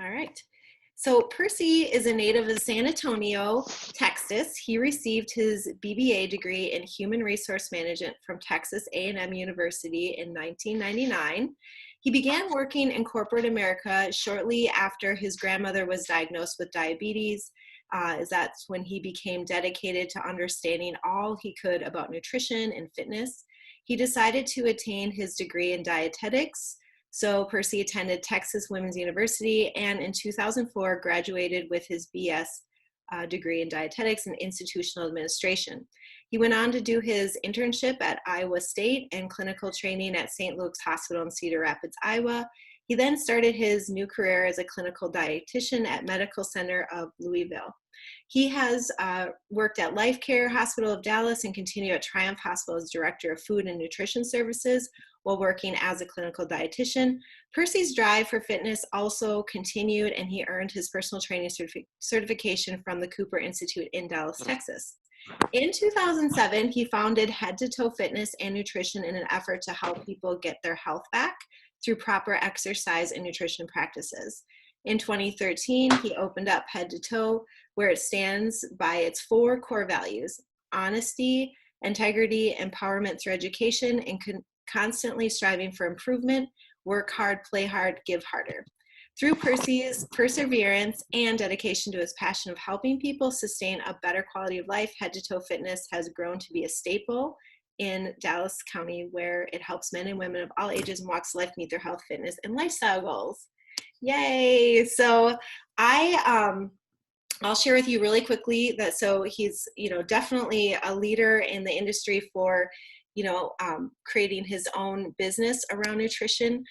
All right. So Percy is a native of San Antonio, Texas. He received his BBA degree in Human Resource Management from Texas A&M University in 1999. He began working in corporate America shortly after his grandmother was diagnosed with diabetes. That's when he became dedicated to understanding all he could about nutrition and fitness. He decided to attain his degree in dietetics. So Percy attended Texas Women's University and in 2004 graduated with his BS degree in dietetics and institutional administration. He went on to do his internship at Iowa State and clinical training at St. Luke's Hospital in Cedar Rapids, Iowa. He then started his new career as a clinical dietitian at Medical Center of Louisville. He has worked at Life Care Hospital of Dallas and continued at Triumph Hospital as Director of Food and Nutrition Services while working as a clinical dietitian. Percy's drive for fitness also continued, and he earned his personal training certification from the Cooper Institute in Dallas, Texas. In 2007, he founded Head to Toe Fitness and Nutrition in an effort to help people get their health back through proper exercise and nutrition practices. In 2013, he opened up Head to Toe, where it stands by its 4 core values: honesty, integrity, empowerment through education, and constantly striving for improvement, work hard, play hard, give harder. Through Percy's perseverance and dedication to his passion of helping people sustain a better quality of life, Head to Toe Fitness has grown to be a staple in Dallas County, where it helps men and women of all ages and walks of life meet their health, fitness, and lifestyle goals. Yay! So I'll share with you really quickly that so he's definitely a leader in the industry for creating his own business around nutrition,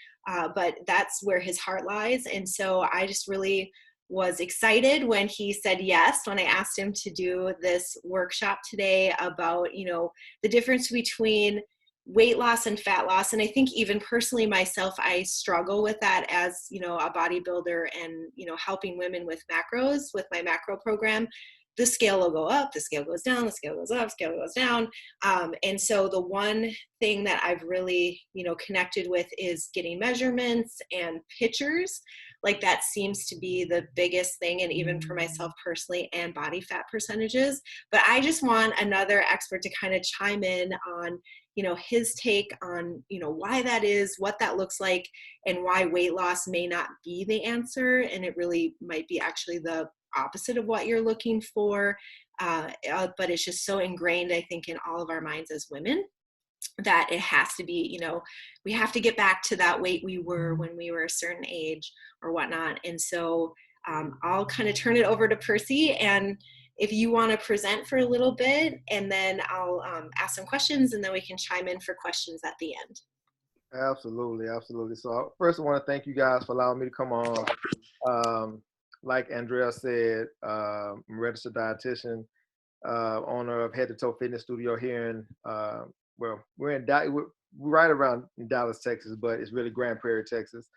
but that's where his heart lies. And so I just really was excited when he said yes, when I asked him to do this workshop today about, the difference between weight loss and fat loss. And I think even personally myself, I struggle with that as, a bodybuilder and, helping women with macros with my macro program. The scale will go up, the scale goes down, the scale goes up, scale goes down. And so the one thing that I've really, connected with is getting measurements and pictures. Like that seems to be the biggest thing, and even for myself personally, and body fat percentages. But I just want another expert to kind of chime in on, his take on, why that is, what that looks like, and why weight loss may not be the answer. And it really might be actually the opposite of what you're looking for. But it's just so ingrained, I think, in all of our minds as women that it has to be, we have to get back to that weight we were when we were a certain age or whatnot. And so I'll kind of turn it over to Percy, and if you want to present for a little bit, and then I'll ask some questions, and then we can chime in for questions at the end. Absolutely, absolutely. So first I want to thank you guys for allowing me to come on. Like Andrea said, I'm a registered dietitian, owner of Head to Toe Fitness Studio here in, we're right around in Dallas, Texas, but it's really Grand Prairie, Texas.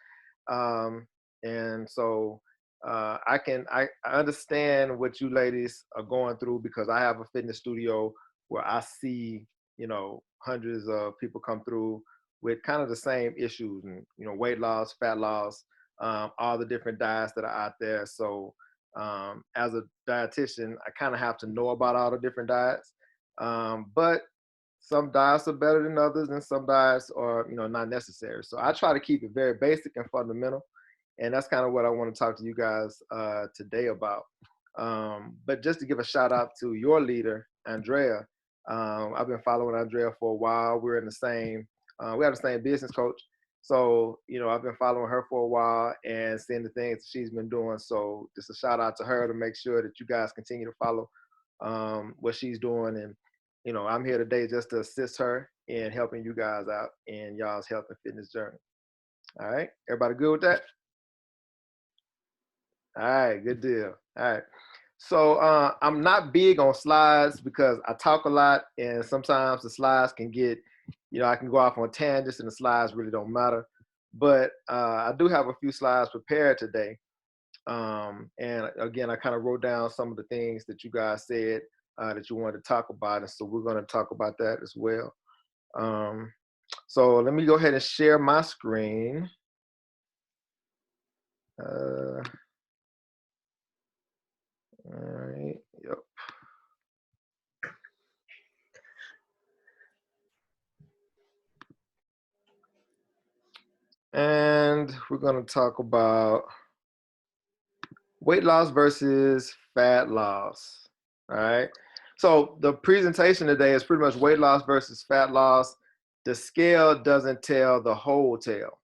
And so I understand what you ladies are going through, because I have a fitness studio where I see, hundreds of people come through with kind of the same issues, and, weight loss, fat loss, all the different diets that are out there. So as a dietitian, I kind of have to know about all the different diets. But some diets are better than others, and some diets are, not necessary. So I try to keep it very basic and fundamental. And that's kind of what I want to talk to you guys today about. But just to give a shout out to your leader, Andrea. I've been following Andrea for a while. We're in the same, we have the same business coach. So, I've been following her for a while and seeing the things that she's been doing. So just a shout out to her to make sure that you guys continue to follow what she's doing. And, I'm here today just to assist her in helping you guys out in y'all's health and fitness journey. All right. Everybody good with that? All right. Good deal. All right. So I'm not big on slides because I talk a lot, and sometimes the slides can get, I can go off on tangents and the slides really don't matter. But I do have a few slides prepared today. And again, I kind of wrote down some of the things that you guys said that you wanted to talk about. And so we're going to talk about that as well. So let me go ahead and share my screen. going to talk about weight loss versus fat loss. All right. So the presentation today is pretty much weight loss versus fat loss. The scale doesn't tell the whole tale.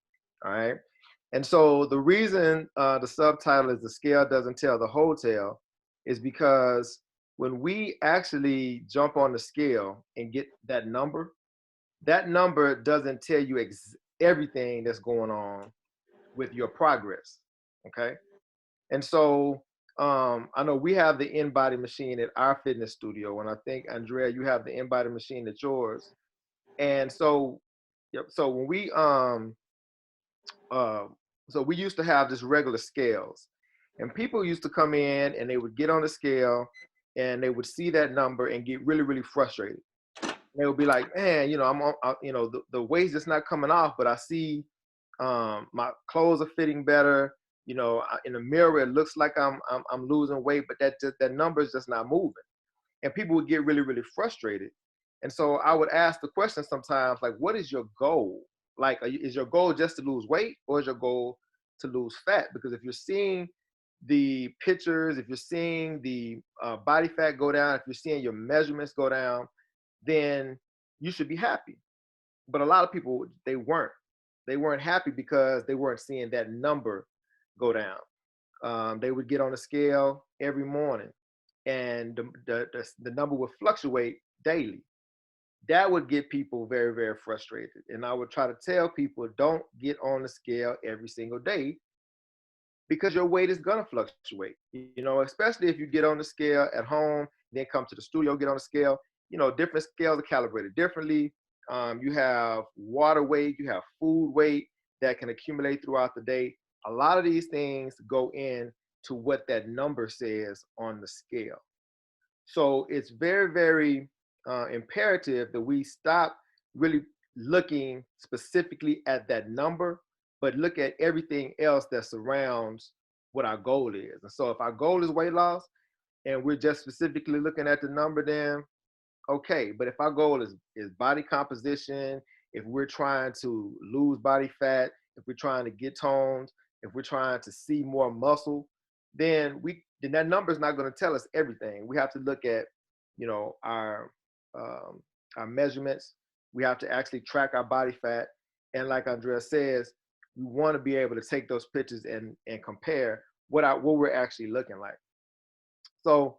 All right. And so the reason the subtitle is the scale doesn't tell the whole tale is because when we actually jump on the scale and get that number doesn't tell you everything that's going on with your progress. Okay. And so I know we have the InBody machine at our fitness studio, and I think Andrea, you have the InBody machine at yours. And so, yep, so when uh, we used to have just regular scales, and people used to come in and they would get on the scale, and they would see that number and get really, really frustrated. And they would be like, man, I'm on, the weight's just not coming off, but I see my clothes are fitting better. In the mirror, it looks like I'm losing weight, but that number is just not moving. And people would get really, really frustrated. And so I would ask the question sometimes, like, what is your goal? Like, is your goal just to lose weight, or is your goal to lose fat? Because if you're seeing the pictures, if you're seeing the body fat go down, if you're seeing your measurements go down, then you should be happy. But a lot of people, they weren't. They weren't happy because they weren't seeing that number go down. They would get on the scale every morning, and the number would fluctuate daily. That would get people very, very frustrated. And I would try to tell people, don't get on the scale every single day, because your weight is gonna fluctuate. Especially if you get on the scale at home, then come to the studio, get on the scale. Different scales are calibrated differently. You have water weight, you have food weight that can accumulate throughout the day. A lot of these things go in to what that number says on the scale. So it's very, very imperative that we stop really looking specifically at that number, but look at everything else that surrounds what our goal is. And so if our goal is weight loss and we're just specifically looking at the number, then okay. But if our goal is body composition, if we're trying to lose body fat, if we're trying to get toned, if we're trying to see more muscle, then that number is not going to tell us everything. We have to look at, our measurements. We have to actually track our body fat, and like Andrea says, we want to be able to take those pictures and compare what we're actually looking like. So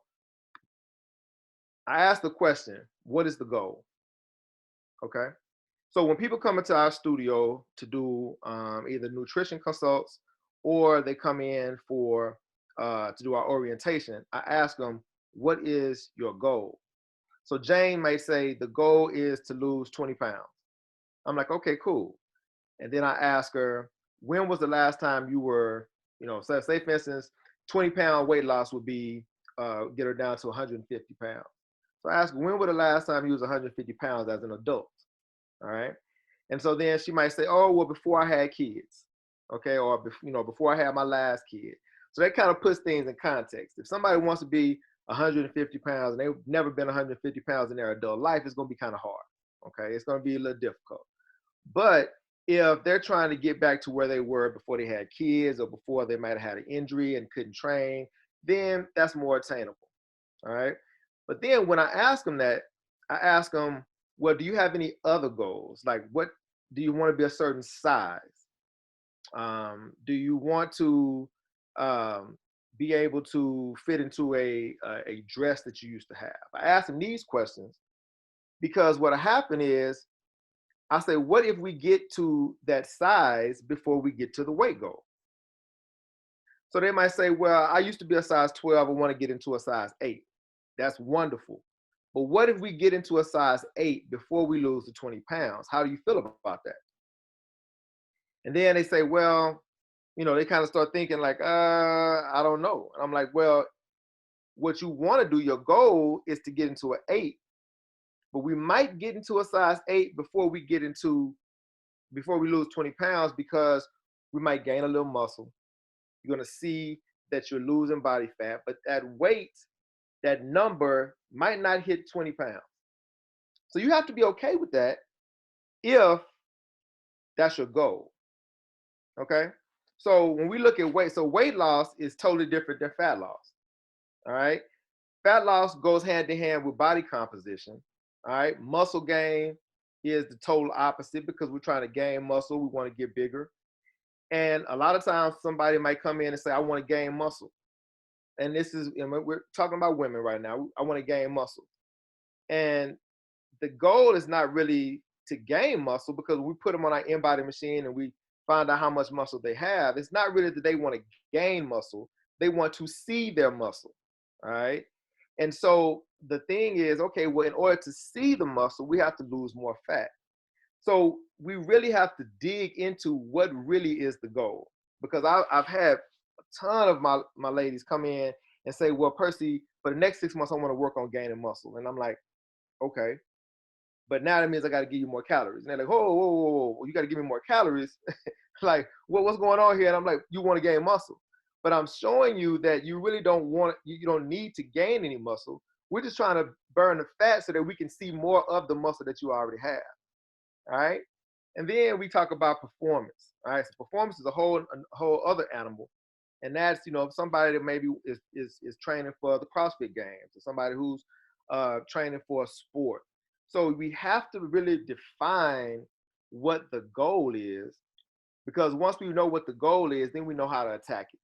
I asked the question, what is the goal? Okay. So when people come into our studio to do either nutrition consults, or they come in for to do our orientation, I ask them, what is your goal? So Jane may say the goal is to lose 20 pounds. I'm like, okay, cool. And then I ask her, when was the last time you were, so say for instance, 20-pound weight loss would be get her down to 150 pounds. So I ask her, when was the last time you was 150 pounds as an adult? All right. And so then she might say, oh, well, before I had kids. Okay. Or, before I had my last kid. So that kind of puts things in context. If somebody wants to be 150 pounds and they've never been 150 pounds in their adult life, it's going to be kind of hard. Okay. It's going to be a little difficult. But if they're trying to get back to where they were before they had kids, or before they might have had an injury and couldn't train, then that's more attainable. All right. But then when I ask them that, I ask them, well, do you have any other goals? Like, what do you want to be a certain size? Do you want to be able to fit into a dress that you used to have? I ask them these questions because what happened is, I say, what if we get to that size before we get to the weight goal? So they might say, well, I used to be a size 12. I want to get into a size 8. That's wonderful. But what if we get into a size 8 before we lose the 20 pounds? How do you feel about that? And then they say, well, they kind of start thinking like, I don't know. And I'm like, well, what you want to do, your goal is to get into an 8, but we might get into a size 8 before we lose 20 pounds, because we might gain a little muscle. You're going to see that you're losing body fat, but that weight, that number might not hit 20 pounds. So you have to be okay with that if that's your goal. Okay. So when we look at weight, so weight loss is totally different than fat loss. All right. Fat loss goes hand in hand with body composition. All right. Muscle gain is the total opposite because we're trying to gain muscle. We want to get bigger. And a lot of times somebody might come in and say, I want to gain muscle. And this is, we're talking about women right now. I want to gain muscle. And the goal is not really to gain muscle because we put them on our in-body machine and we find out how much muscle they have. It's not really that they want to gain muscle. They want to see their muscle. All right. And so the thing is, okay, well, in order to see the muscle, we have to lose more fat. So we really have to dig into what really is the goal. Because I've had a ton of my ladies come in and say, well, Percy, for the next 6 months, I want to work on gaining muscle. And I'm like, okay, but now that means I got to give you more calories. And they're like, whoa, whoa, whoa, whoa, you got to give me more calories. Like, what's going on here? And I'm like, you want to gain muscle. But I'm showing you that you really don't want, you don't need to gain any muscle. We're just trying to burn the fat so that we can see more of the muscle that you already have. All right. And then we talk about performance. All right. So performance is a whole other animal. And that's, somebody that maybe is training for the CrossFit games or somebody who's training for a sport. So we have to really define what the goal is, because once we know what the goal is, then we know how to attack it.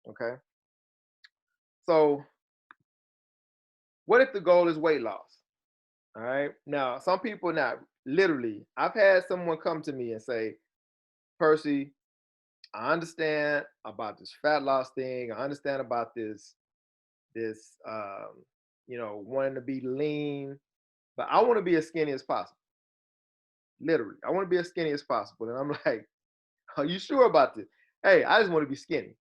Okay. So what if the goal is weight loss? All right. Now, some people, now, literally, I've had someone come to me and say, Percy, I understand about this fat loss thing. I understand about this, wanting to be lean, but I want to be as skinny as possible. Literally, I want to be as skinny as possible. And I'm like, are you sure about this? Hey, I just want to be skinny.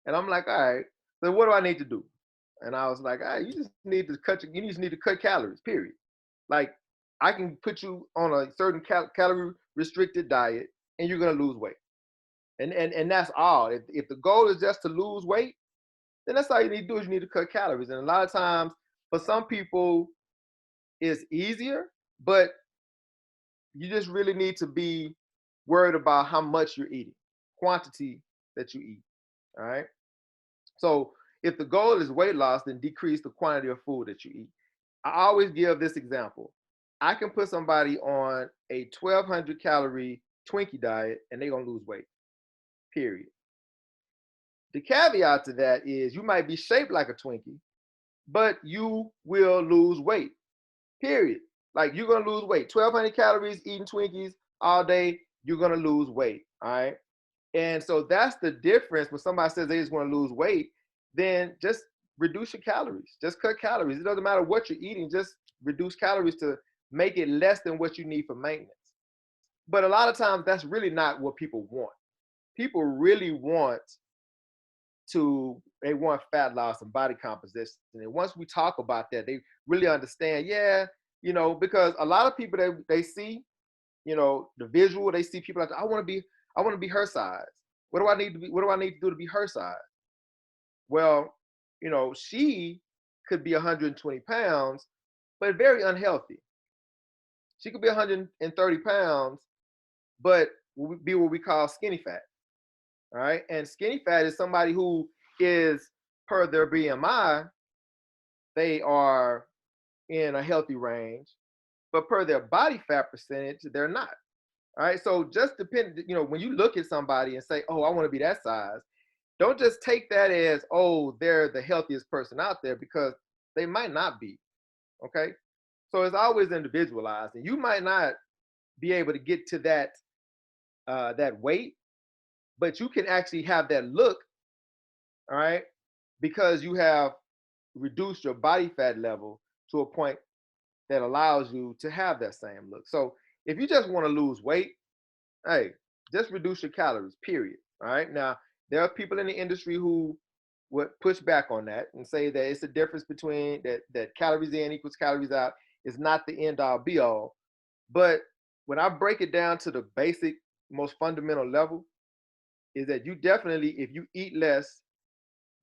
And I'm like, all right, so what do I need to do? And I was like, all right, you just need to cut calories, period. Like, I can put you on a certain calorie restricted diet and you're going to lose weight. And that's all. If the goal is just to lose weight, then that's all you need to do is you need to cut calories. And a lot of times, for some people, it's easier, but you just really need to be worried about how much you're eating, quantity that you eat. All right. So if the goal is weight loss, then decrease the quantity of food that you eat. I always give this example. I can put somebody on a 1,200 calorie Twinkie diet and they're going to lose weight, period. The caveat to that is you might be shaped like a Twinkie, but you will lose weight, period. Like, you're going to lose weight. 1,200 calories eating Twinkies all day, you're going to lose weight, all right? And so that's the difference. When somebody says they just want to lose weight, then just reduce your calories. Just cut calories. It doesn't matter what you're eating, just reduce calories to make it less than what you need for maintenance. But a lot of times that's really not what people want. People really they want fat loss and body composition. And once we talk about that, they really understand, yeah, because a lot of people they see, the visual, they see people like, I want to be her size. What do I need to be? What do I need to do to be her size? Well, she could be 120 pounds, but very unhealthy. She could be 130 pounds, but be what we call skinny fat. All right. And skinny fat is somebody who is, per their BMI, they are in a healthy range, but per their body fat percentage, they're not. All right. So just when you look at somebody and say, oh, I want to be that size, don't just take that as, oh, they're the healthiest person out there, because they might not be. Okay. So it's always individualized, and you might not be able to get to that weight, but you can actually have that look, all right, because you have reduced your body fat level to a point that allows you to have that same look. So if you just want to lose weight, hey, just reduce your calories, period. All right. Now, there are people in the industry who would push back on that and say that it's a difference between that calories in equals calories out is not the end all be all. But when I break it down to the basic, most fundamental level, is that you definitely, if you eat less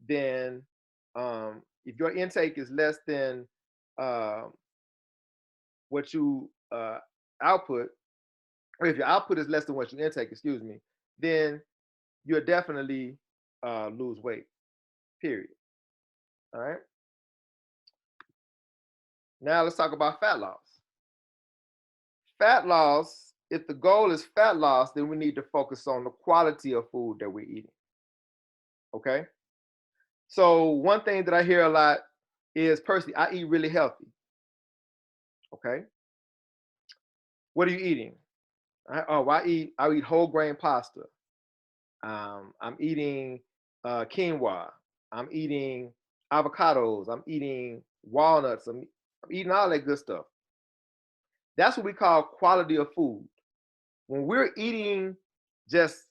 than, if your intake is less than uh, what you output, or if your output is less than what you intake, excuse me, then you'll definitely lose weight, period. All right. Now let's talk about fat loss. Fat loss, if the goal is fat loss, then we need to focus on the quality of food that we're eating. Okay. So one thing that I hear a lot is, Percy, I eat really healthy. Okay. What are you eating? I eat whole grain pasta. I'm eating quinoa. I'm eating avocados. I'm eating walnuts. I'm eating all that good stuff. That's what we call quality of food. When we're eating just,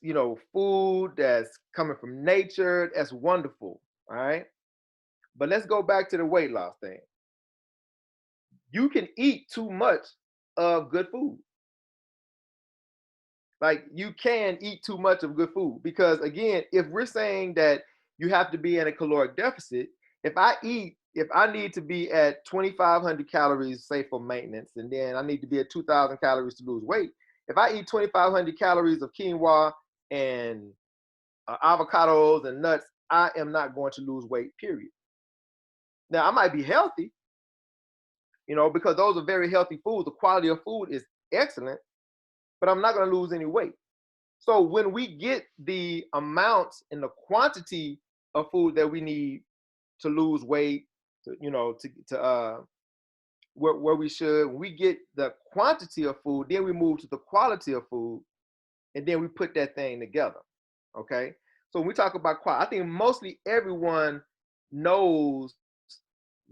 food that's coming from nature, that's wonderful. All right. But let's go back to the weight loss thing. You can eat too much of good food. Like, you can eat too much of good food, because again, if we're saying that you have to be in a caloric deficit, if I need to be at 2,500 calories, say for maintenance, and then I need to be at 2,000 calories to lose weight. If I eat 2,500 calories of quinoa and avocados and nuts, I am not going to lose weight, period. Now, I might be healthy, because those are very healthy foods. The quality of food is excellent, but I'm not going to lose any weight. So when we get the amounts and the quantity of food that we need to lose weight, where we should, when we get the quantity of food, then we move to the quality of food, and then we put that thing together. Okay. So when we talk about quality, I think mostly everyone knows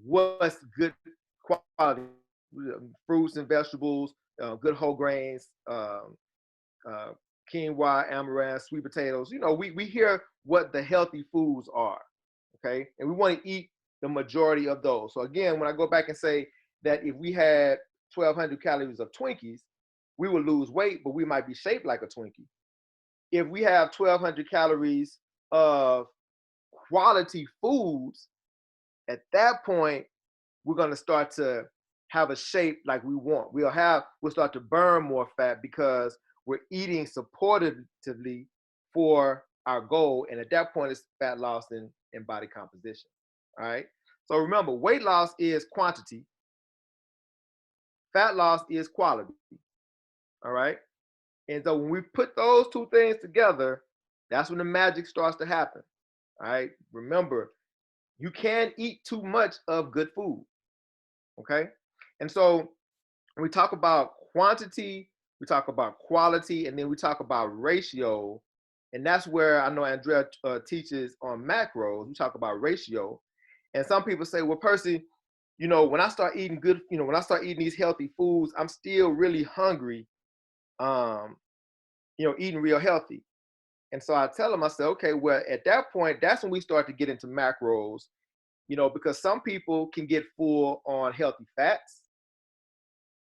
what's good quality: fruits and vegetables, good whole grains, quinoa, amaranth, sweet potatoes. We hear what the healthy foods are, okay? And we want to eat the majority of those. So again, when I go back and say that if we had 1,200 calories of Twinkies, we would lose weight, but we might be shaped like a Twinkie. If we have 1,200 calories of quality foods, at that point, we're going to start to have a shape like we want. We'll start to burn more fat because we're eating supportively for our goal. And at that point, it's fat loss and body composition. All right. So remember, weight loss is quantity. Fat loss is quality. All right. And so when we put those two things together, that's when the magic starts to happen. All right. Remember, you can eat too much of good food. Okay. And so when we talk about quantity, we talk about quality, and then we talk about ratio. And that's where I know Andrea teaches on macros. We talk about ratio. And some people say, well, Percy, when I start eating when I start eating these healthy foods, I'm still really hungry, eating real healthy. And so I tell them, I say, okay, well, at that point, that's when we start to get into macros, because some people can get full on healthy fats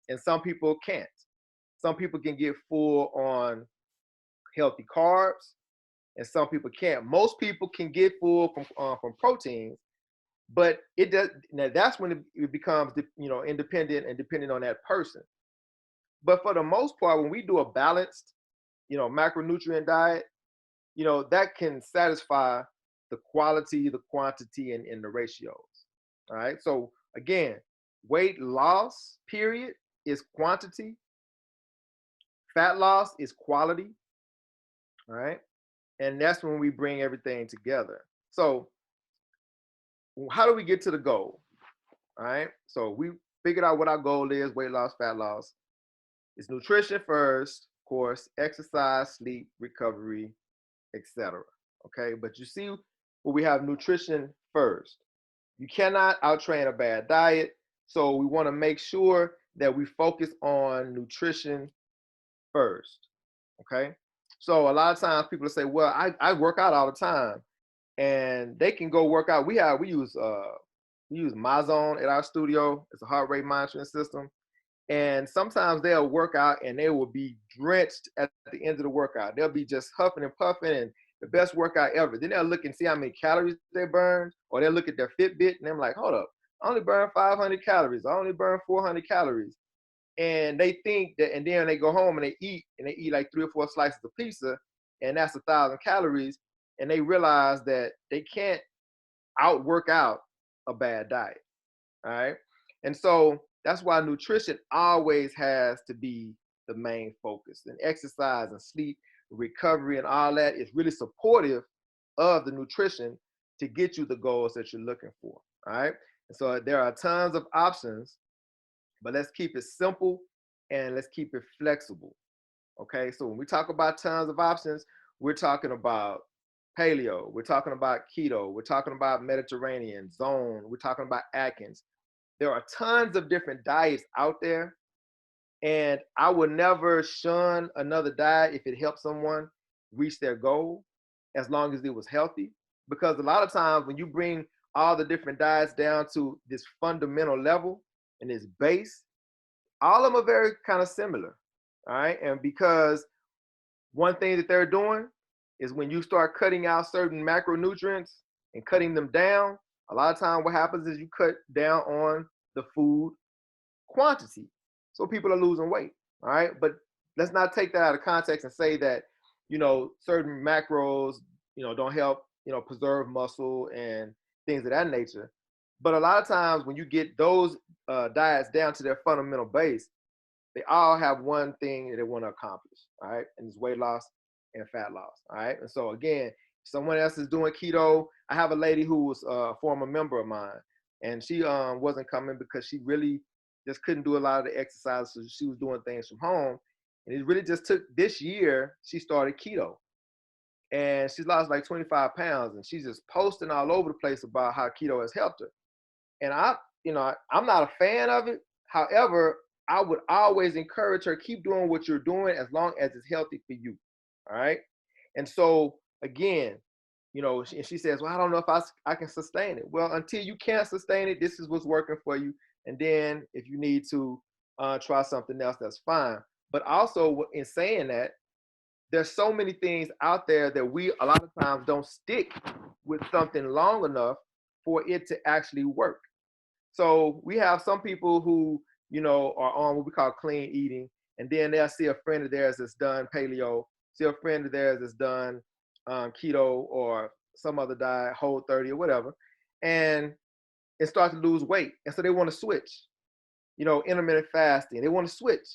and some people can't. Some people can get full on healthy carbs and some people can't. Most people can get full from proteins, but it does. Now that's when it becomes, independent and dependent on that person. But for the most part, when we do a balanced, macronutrient diet, that can satisfy the quality, the quantity, and the ratios. All right. So again, weight loss, period, is quantity. Fat loss is quality. All right. And that's when we bring everything together. So how do we get to the goal? All right. So we figured out what our goal is: weight loss, fat loss. It's nutrition first, of course, exercise, sleep, recovery, etc. Okay. But you see where we have nutrition first. You cannot outtrain a bad diet. So we want to make sure that we focus on nutrition first. Okay. So a lot of times people say, well, I work out all the time, and they can go work out. We use MyZone at our studio. It's a heart rate monitoring system. And sometimes they'll work out and they will be drenched at the end of the workout. They'll be just huffing and puffing and the best workout ever. Then they'll look and see how many calories they burned, or they'll look at their Fitbit and they're like, hold up, I only burn 500 calories. I only burn 400 calories. And they think that, and then they go home and they eat like 3 or 4 slices of pizza, and that's 1,000 calories, and they realize that they can't outwork out a bad diet. All right. And so that's why nutrition always has to be the main focus. And exercise and sleep, recovery, and all that is really supportive of the nutrition to get you the goals that you're looking for. All right. And so there are tons of options, but let's keep it simple and let's keep it flexible. Okay. So when we talk about tons of options, we're talking about paleo, we're talking about keto, we're talking about Mediterranean, zone, we're talking about Atkins. There are tons of different diets out there, and I would never shun another diet if it helps someone reach their goal, as long as it was healthy. Because a lot of times when you bring all the different diets down to this fundamental level and this base, all of them are very kind of similar. All right. And because one thing that they're doing is when you start cutting out certain macronutrients and cutting them down, a lot of time what happens is you cut down on the food quantity. So people are losing weight. All right. But let's not take that out of context and say that, certain macros, don't help, preserve muscle and things of that nature. But a lot of times when you get those diets down to their fundamental base, they all have one thing that they want to accomplish, all right? And it's weight loss and fat loss, all right? And so again, someone else is doing keto. I have a lady who was a former member of mine, and she wasn't coming because she really just couldn't do a lot of the exercise, so she was doing things from home. And it really just took this year, she started keto. And she's lost like 25 pounds, and she's just posting all over the place about how keto has helped her. And I'm not a fan of it. However, I would always encourage her, keep doing what you're doing as long as it's healthy for you. All right. And so again, she says, well, I don't know if I can sustain it. Well, until you can't sustain it, this is what's working for you. And then if you need to try something else, that's fine. But also in saying that, there's so many things out there that we a lot of times don't stick with something long enough for it to actually work. So we have some people who, are on what we call clean eating, and then they'll see a friend of theirs that's done paleo, see a friend of theirs that's done keto or some other diet, Whole30 or whatever, and it starts to lose weight. And so they want to switch, intermittent fasting. They want to switch.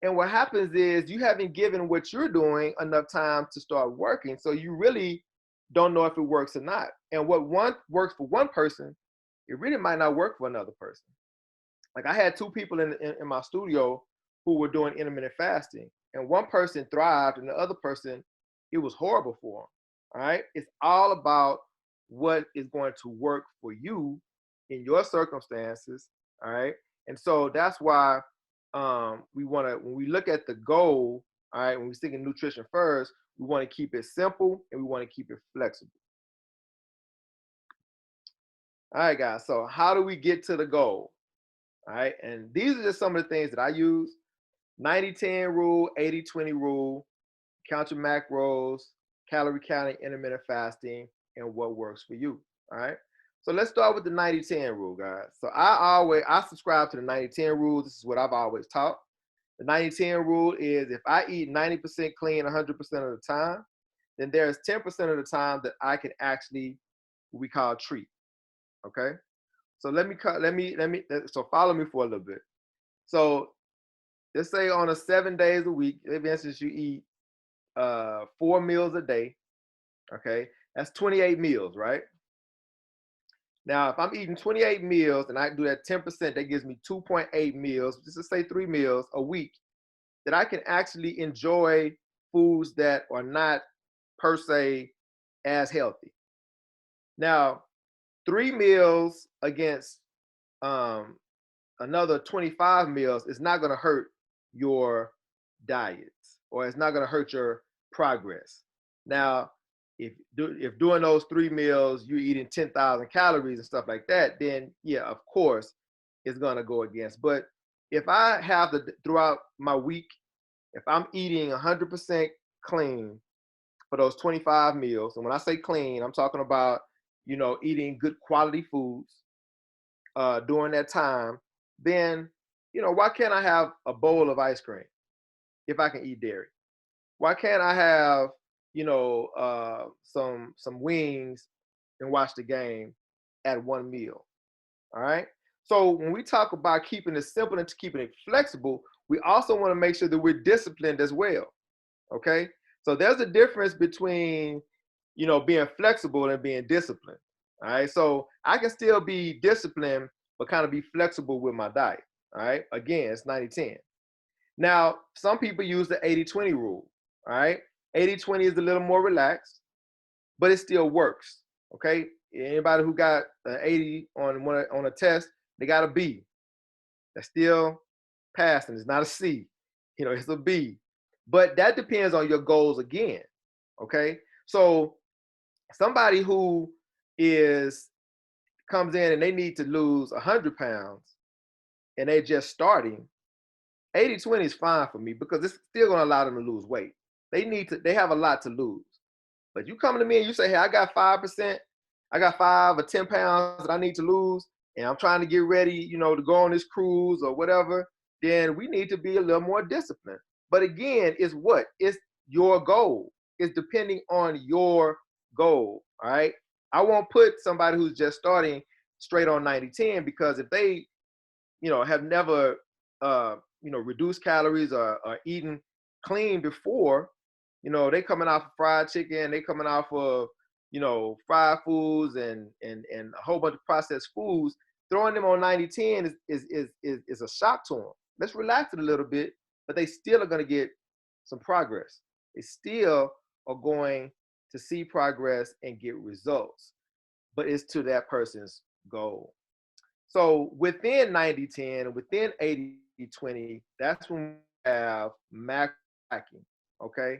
And what happens is you haven't given what you're doing enough time to start working. So you really don't know if it works or not. And what one works for one person, it really might not work for another person. Like I had two people in my studio who were doing intermittent fasting, and one person thrived and the other person, it was horrible for them. All right. It's all about what is going to work for you in your circumstances. All right. And so that's why we want to, when we look at the goal, all right, when we stick in nutrition first, we want to keep it simple and we want to keep it flexible. All right, guys. So how do we get to the goal? All right. And these are just some of the things that I use: 90-10 rule, 80-20 rule, count your macros, calorie counting, intermittent fasting, and what works for you. All right. So let's start with the 90-10 rule, guys. So I subscribe to the 90-10 rule. This is what I've always taught. The 90-10 rule is if I eat 90% clean 100% of the time, then there's 10% of the time that I can actually, what we call, treat. Okay. So so follow me for a little bit. So let's say on a 7 days a week, for instance, you eat 4 meals a day. Okay. That's 28 meals, right? Now, if I'm eating 28 meals and I do that 10%, that gives me 2.8 meals, just to say 3 meals a week, that I can actually enjoy foods that are not per se as healthy. Now, 3 meals against another 25 meals is not going to hurt your diets, or it's not going to hurt your progress. Now, if doing those 3 meals, you're eating 10,000 calories and stuff like that, then yeah, of course, it's going to go against. But if I have throughout my week, if I'm eating 100% clean for those 25 meals, and when I say clean, I'm talking about, eating good quality foods during that time, then, why can't I have a bowl of ice cream if I can eat dairy? Why can't I have some wings and watch the game at one meal. All right. So when we talk about keeping it simple and keeping it flexible, we also want to make sure that we're disciplined as well. Okay. So there's a difference between, being flexible and being disciplined. All right. So I can still be disciplined, but kind of be flexible with my diet. All right. Again, it's 90-10. Now, some people use the 80-20 rule. All right. 80-20 is a little more relaxed, but it still works. Okay. Anybody who got an 80 on a test, they got a B. That's still passing. It's not a C. It's a B. But that depends on your goals again. Okay. So somebody who is comes in and they need to lose 100 pounds and they're just starting, 80-20 is fine for me because it's still going to allow them to lose weight. They have a lot to lose. But you come to me and you say, hey, I got 5%, I got 5 or 10 pounds that I need to lose, and I'm trying to get ready, to go on this cruise or whatever, then we need to be a little more disciplined. But again, it's what? It's your goal. It's depending on your goal, all right? I won't put somebody who's just starting straight on 90-10 because if they, have never, reduced calories or eaten clean before, they coming off of fried chicken, they coming off of, fried foods and a whole bunch of processed foods. Throwing them on 90-10 is a shock to them. Let's relax it a little bit, but they still are going to get some progress. They still are going to see progress and get results, but it's to that person's goal. So within 90-10, within 80-20, that's when we have macro tracking, okay?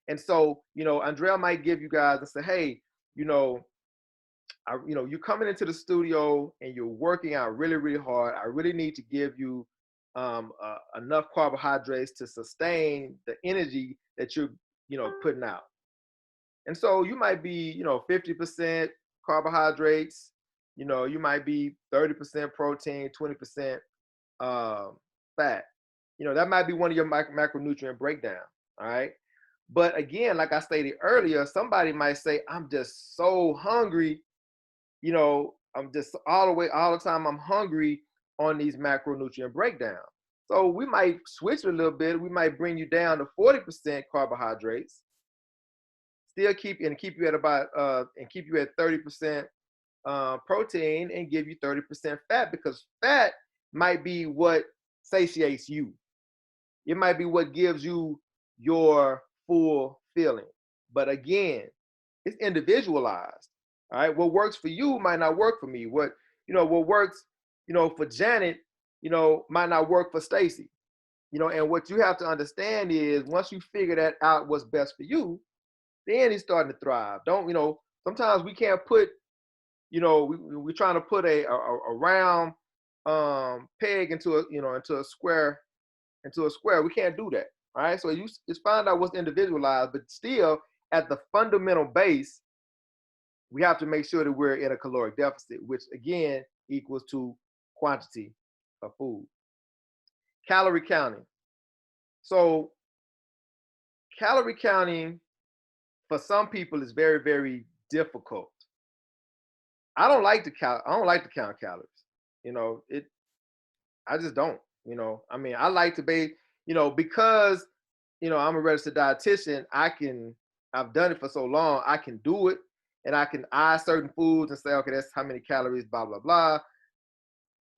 And so, Andrea might give you guys and say, hey, you're coming into the studio and you're working out really, really hard. I really need to give you enough carbohydrates to sustain the energy that you're, putting out. And so you might be, 50% carbohydrates, you might be 30% protein, 20% fat. That might be one of your macronutrient breakdown. All right. But again, like I stated earlier, somebody might say, I'm just so hungry. I'm just all the time I'm hungry on these macronutrient breakdowns. So we might switch a little bit. We might bring you down to 40% carbohydrates, still keep you at about and keep you at 30% protein and give you 30% fat, because fat might be what satiates you. It might be what gives you your full feeling. But again, it's individualized. All right. What works for you might not work for me. What works, for Janet, might not work for Stacy. And what you have to understand is once you figure that out what's best for you, then it's starting to thrive. Sometimes we can't put, we're trying to put a round peg into a square. We can't do that. All right. So you just find out what's individualized, but still at the fundamental base, we have to make sure that we're in a caloric deficit, which again equals to quantity of food. Calorie counting. So calorie counting for some people is very, very difficult. I don't like to count calories. I just don't. I like to be, because I'm a registered dietitian. I've done it for so long. I can do it, and I can eye certain foods and say, okay, that's how many calories, blah blah blah.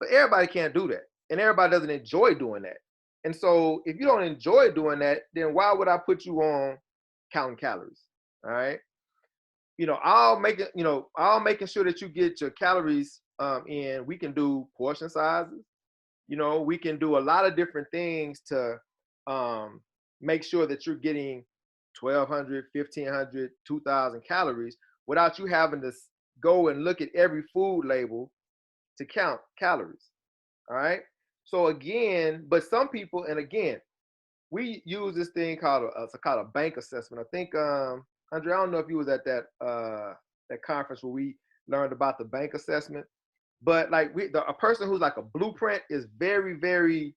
But everybody can't do that, and everybody doesn't enjoy doing that. And so, if you don't enjoy doing that, then why would I put you on counting calories? All right. I'll making sure that you get your calories in. We can do portion sizes. We can do a lot of different things to make sure that you're getting 1,200, 1,500, 2,000 calories without you having to go and look at every food label to count calories. All right. So again, but some people, and again, we use this thing called a bank assessment. I think, Andre, I don't know if you was at that conference where we learned about the bank assessment, but like a person who's like a blueprint is very, very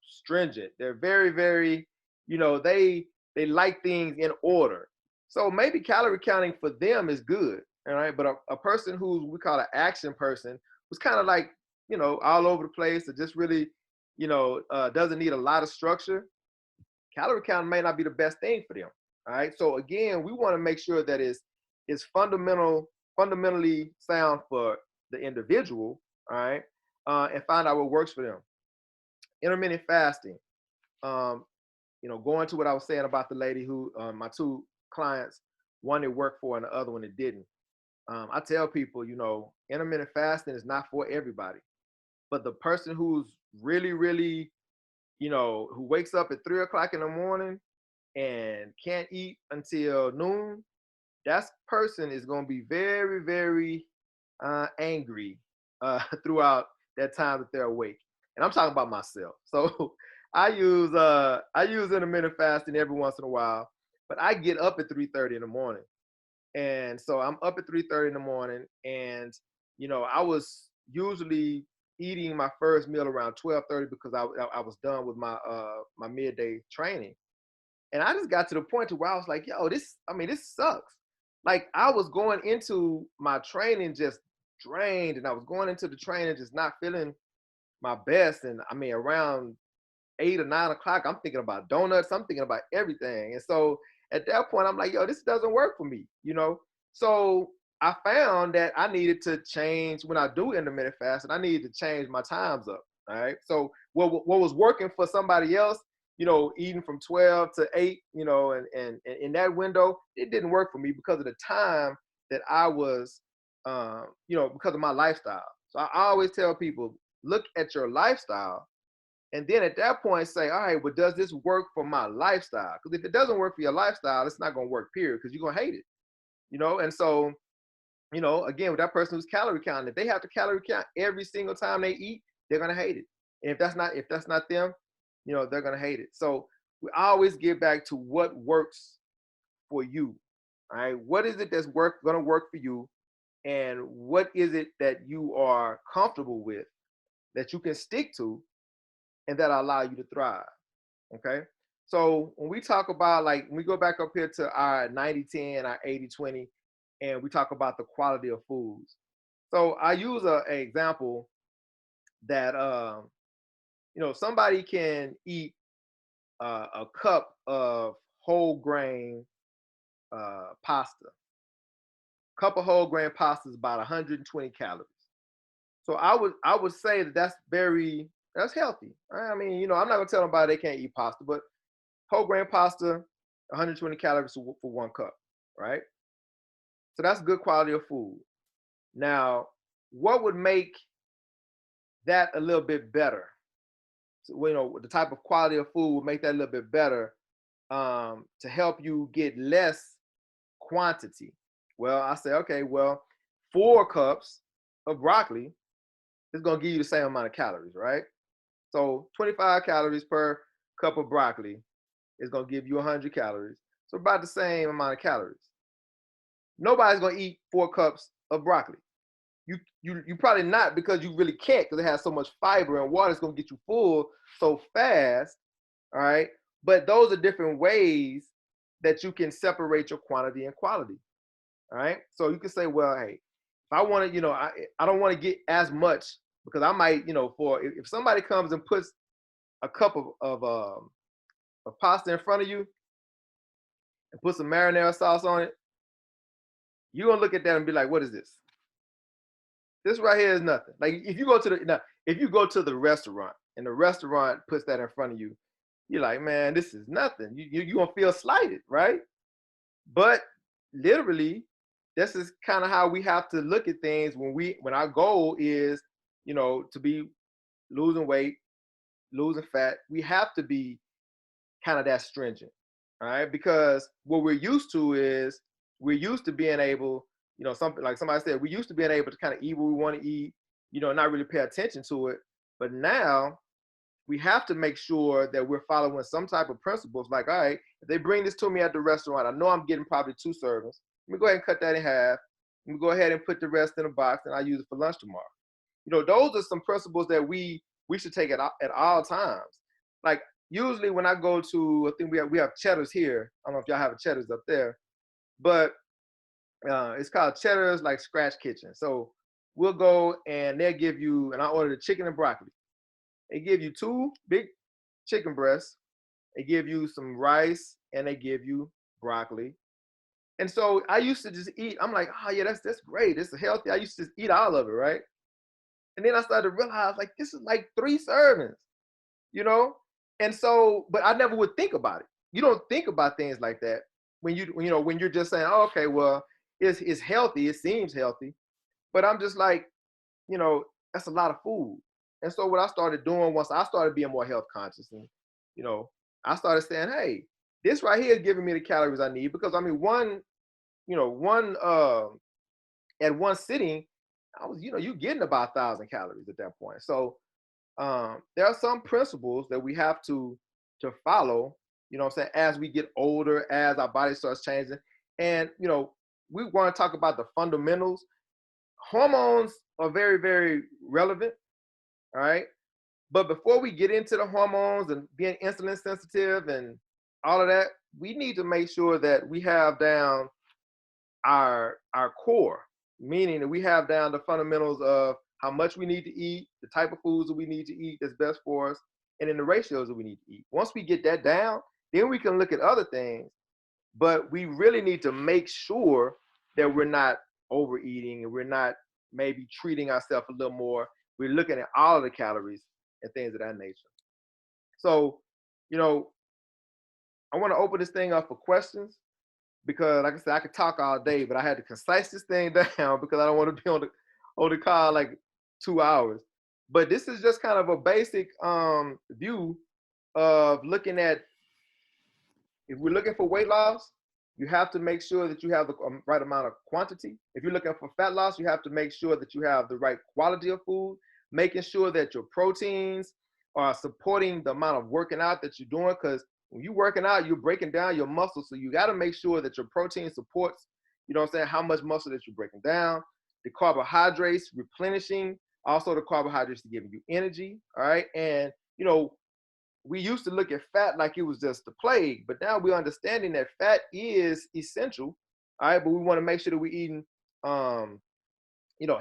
stringent. They're very, very, they they like things in order. So maybe calorie counting for them is good, all right? But a person who's, we call an action person, who's kind of like, all over the place, or just really, doesn't need a lot of structure, calorie counting may not be the best thing for them. All right. So again, we want to make sure that it's fundamentally sound for the individual. All right. And find out what works for them. Intermittent fasting. Um, going to what I was saying about the lady who, my two clients, one it worked for and the other one it didn't. I tell people, intermittent fasting is not for everybody, but the person who's really, really, who wakes up at 3 o'clock in the morning and can't eat until noon, that person is going to be very, very angry throughout that time that they're awake. And I'm talking about myself. So I use intermittent fasting every once in a while, but I get up at 3:30 in the morning. And so I'm up at 3:30 in the morning, and I was usually eating my first meal around 12:30 because I was done with my midday training. And I just got to the point to where I was like, yo, this sucks. Like, I was going into my training just drained, and I was going into the training just not feeling my best. And around 8 or 9 o'clock, I'm thinking about donuts, I'm thinking about everything. And so at that point, I'm like, yo, this doesn't work for me. So I found that I needed to change when I do intermittent fast, and I needed to change my times up. All right. So what was working for somebody else, eating from 12 to 8, and in that window, it didn't work for me because of the time that I was, because of my lifestyle. So I always tell people, look at your lifestyle. And then at that point, say, all right, well, does this work for my lifestyle? Because if it doesn't work for your lifestyle, it's not going to work, period, because you're going to hate it. And so, again, with that person who's calorie counting, if they have to calorie count every single time they eat, they're going to hate it. And if that's not them, they're going to hate it. So we always get back to what works for you. All right. What is it that's going to work for you? And what is it that you are comfortable with that you can stick to and that allow you to thrive? Okay. So when we talk about, like, when we go back up here to our 90-10, our 80-20, and we talk about the quality of foods. So I use an example that, somebody can eat a cup of whole grain pasta. Cup of whole grain pasta is about 120 calories. So I would say that that's healthy. I'm not gonna tell nobody they can't eat pasta, but whole grain pasta, 120 calories for 1 cup, right? So that's good quality of food. Now, what would make that a little bit better? So, the type of quality of food would make that a little bit better to help you get less quantity. Well, I say, okay, well, 4 cups of broccoli is going to give you the same amount of calories, right? So 25 calories per cup of broccoli is going to give you 100 calories. So about the same amount of calories. Nobody's going to eat 4 cups of broccoli. You probably not, because you really can't, because it has so much fiber, and water is going to get you full so fast. All right. But those are different ways that you can separate your quantity and quality. All right. So you can say, well, hey, if I want to, I don't want to get as much, because I might, for if somebody comes and puts a cup of pasta in front of you and put some marinara sauce on it, you're gonna look at that and be like, what is this? This right here is nothing. Like, if you go to the restaurant and the restaurant puts that in front of you, you're like, man, this is nothing. You're gonna feel slighted, right? But literally, this is kind of how we have to look at things when our goal is, to be losing weight, losing fat. We have to be kind of that stringent, all right? Because what we're used to is, we're used to being able, something like somebody said, we're used to being able to kind of eat what we want to eat, not really pay attention to it. But now we have to make sure that we're following some type of principles. Like, all right, if they bring this to me at the restaurant, I know I'm getting probably 2 servings. Let me go ahead and cut that in half. Let me go ahead and put the rest in a box, and I use it for lunch tomorrow. Those are some principles that we should take at all times. Like, usually when I go to, I think we have Cheddar's here. I don't know if y'all have a Cheddar's up there, but it's called Cheddar's like Scratch Kitchen. So we'll go and they'll give you, and I ordered the chicken and broccoli. They give you 2 big chicken breasts. They give you some rice and they give you broccoli. And so I used to just eat. I'm like, oh yeah, that's great. This is healthy. I used to just eat all of it, right? And then I started to realize like this is like 3 servings, you know? And so, but I never would think about it. You don't think about things like that when you're just saying, oh, okay, well, it's healthy. It seems healthy. But I'm just like, that's a lot of food. And so what I started doing once I started being more health conscious and, you know, I started saying, hey, this right here is giving me the calories I need because I mean, one at one sitting, I was, you getting about 1,000 calories at that point. So there are some principles that we have to follow, what I'm saying, as we get older, as our body starts changing. And, we want to talk about the fundamentals. Hormones are very, very relevant, all right? But before we get into the hormones and being insulin sensitive and all of that, we need to make sure that we have down our core, meaning that we have down the fundamentals of how much we need to eat, the type of foods that we need to eat that's best for us, and then the ratios that we need to eat. Once we get that down, then we can look at other things, but we really need to make sure that we're not overeating and we're not maybe treating ourselves a little more. We're looking at all of the calories and things of that nature. So, I want to open this thing up for questions because, like I said, I could talk all day, but I had to concise this thing down because I don't want to be on the call like 2 hours. But this is just kind of a basic view of looking at, if we're looking for weight loss, you have to make sure that you have the right amount of quantity. If you're looking for fat loss, you have to make sure that you have the right quality of food, making sure that your proteins are supporting the amount of working out that you're doing, because when you're working out, you're breaking down your muscle. So you got to make sure that your protein supports, how much muscle that you're breaking down. The carbohydrates replenishing, also the carbohydrates giving you energy, all right? And, we used to look at fat like it was just the plague, but now we're understanding that fat is essential, all right? But we want to make sure that we're eating,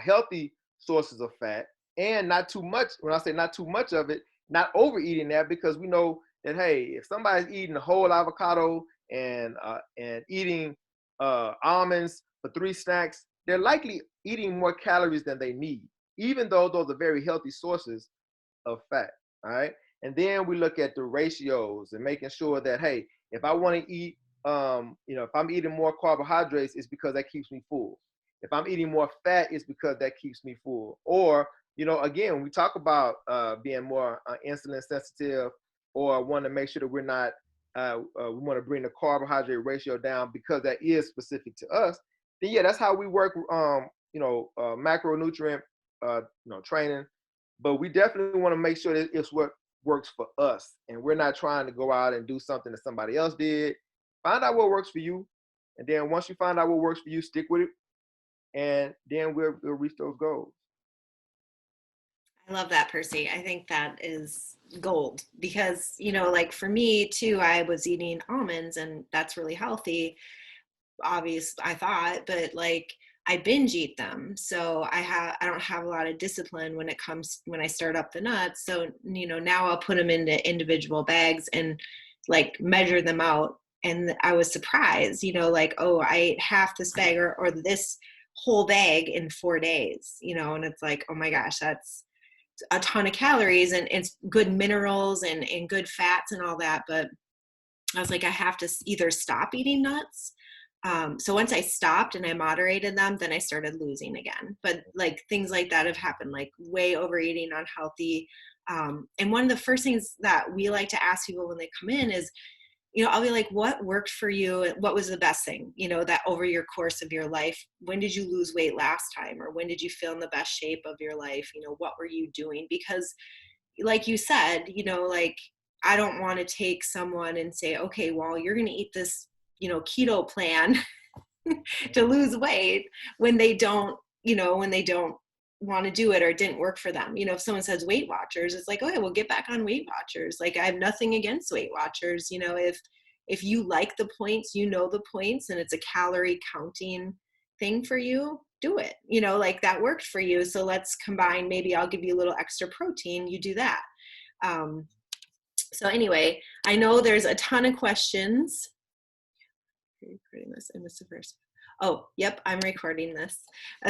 healthy sources of fat and not too much. When I say not too much of it, not overeating that, because we know that, hey, if somebody's eating a whole avocado and eating almonds for 3 snacks, they're likely eating more calories than they need, even though those are very healthy sources of fat, all right? And then we look at the ratios and making sure that, hey, if I want to eat, if I'm eating more carbohydrates, it's because that keeps me full. If I'm eating more fat, it's because that keeps me full. Or, again, we talk about being more insulin sensitive, or want to make sure that we're not, we want to bring the carbohydrate ratio down because that is specific to us. Then yeah, that's how we work, macronutrient, training. But we definitely want to make sure that it's what works for us, and we're not trying to go out and do something that somebody else did. Find out what works for you, and then once you find out what works for you, stick with it, and then we'll reach those goals. I love that, Percy. I think that is gold because, like for me too, I was eating almonds and that's really healthy, obvious, I thought, but like I binge eat them. So I don't have a lot of discipline when I start up the nuts. So, now I'll put them into individual bags and like measure them out. And I was surprised, like, oh, I ate half this bag or this whole bag in 4 days, and it's like, oh my gosh, that's a ton of calories and it's good minerals and good fats and all that. But I was like, I have to either stop eating nuts. So once I stopped and I moderated them, then I started losing again. But like things like that have happened, like way overeating, unhealthy. And one of the first things that we like to ask people when they come in is, I'll be like, what worked for you? What was the best thing, that over your course of your life? When did you lose weight last time? Or when did you feel in the best shape of your life? What were you doing? Because like you said, like, I don't want to take someone and say, okay, well, you're going to eat this, keto plan to lose weight when they don't want to do it or it didn't work for them. You know, if someone says Weight Watchers, it's like, okay, well, get back on Weight Watchers. Like, I have nothing against Weight Watchers. You know, if you like the points, you know the points, and it's a calorie counting thing for you, do it. You know, like that worked for you. So let's combine. Maybe I'll give you a little extra protein. You do that. So anyway, I know there's a ton of questions. Are you recording this? I missed the first. Oh, yep, I'm recording this.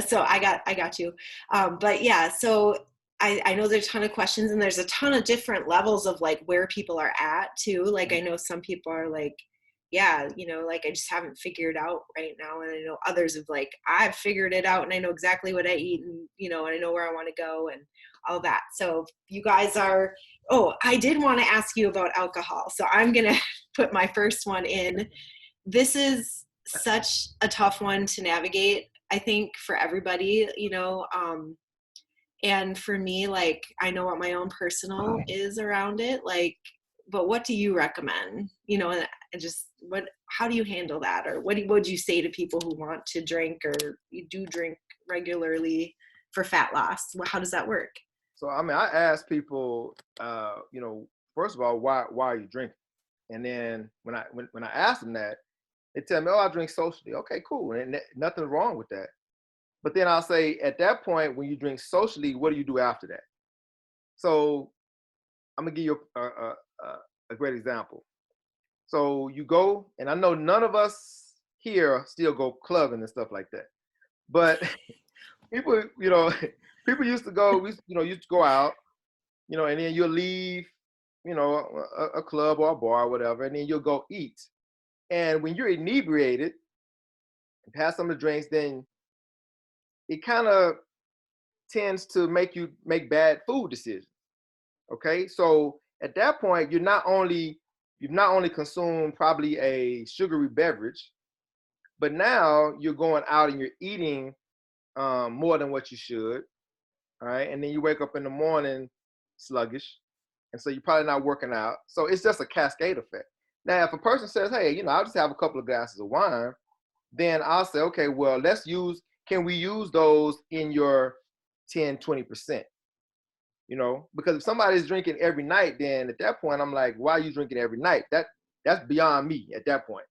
So I got you. But yeah, so I know there's a ton of questions, and there's a ton of different levels of like where people are at too. Like I know some people are like, yeah, you know, like I just haven't figured out right now. And I know others have like, I've figured it out and I know exactly what I eat, and, you know, and I know where I want to go and all that. So you guys are, oh, I did want to ask you about alcohol. So I'm going to put my first one in. This is such a tough one to navigate, I think, for everybody, you know, and for me, like, I know what my own personal is around it, like, but what do you recommend? You know, and just how do you handle that? Or what would you say to people who want to drink or you do drink regularly for fat loss? How does that work? So, I mean, I ask people, you know, first of all, why are you drinking? And then when I ask them that, they tell me, oh, I drink socially. Okay, cool. And nothing wrong with that. But then I'll say, at that point, when you drink socially, what do you do after that? So I'm gonna give you a great example. So you go, and I know none of us here still go clubbing and stuff like that. But people, you know, people used to go, used to go out, you know, and then you'll leave, you know, a club or a bar or whatever, and then you'll go eat. And when you're inebriated and have some of the drinks, then it kind of tends to make you make bad food decisions. Okay, so at that point, you've not only consumed probably a sugary beverage, but now you're going out and you're eating more than what you should. All right, and then you wake up in the morning sluggish, and so you're probably not working out. So it's just a cascade effect. Now, if a person says, "Hey, you know, I'll just have a couple of glasses of wine," then I'll say, "Okay, well, can we use those in your 10, 20%? You know, because if somebody's drinking every night, then at that point, I'm like, why are you drinking every night? That's beyond me at that point.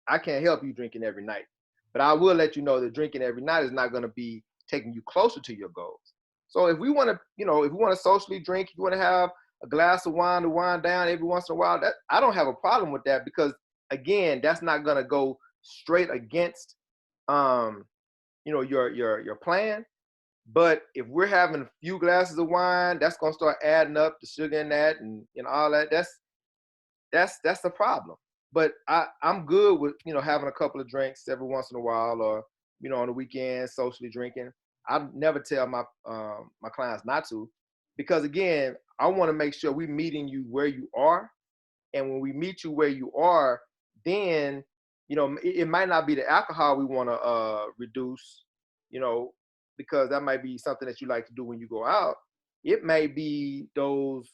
I can't help you drinking every night. But I will let you know that drinking every night is not going to be taking you closer to your goals. So if we want to, you know, if we want to socially drink, if you want to have a glass of wine to wind down every once in a while, I don't have a problem with that, because again, that's not going to go straight against, you know, your plan. But if we're having a few glasses of wine, that's gonna start adding up the sugar in that and all that. That's the problem. But I'm good with, you know, having a couple of drinks every once in a while, or, you know, on the weekend, socially drinking. I never tell my my clients not to, because again, I want to make sure we're meeting you where you are. And when we meet you where you are, then, you know, it might not be the alcohol we want to reduce, you know, because that might be something that you like to do when you go out. It may be those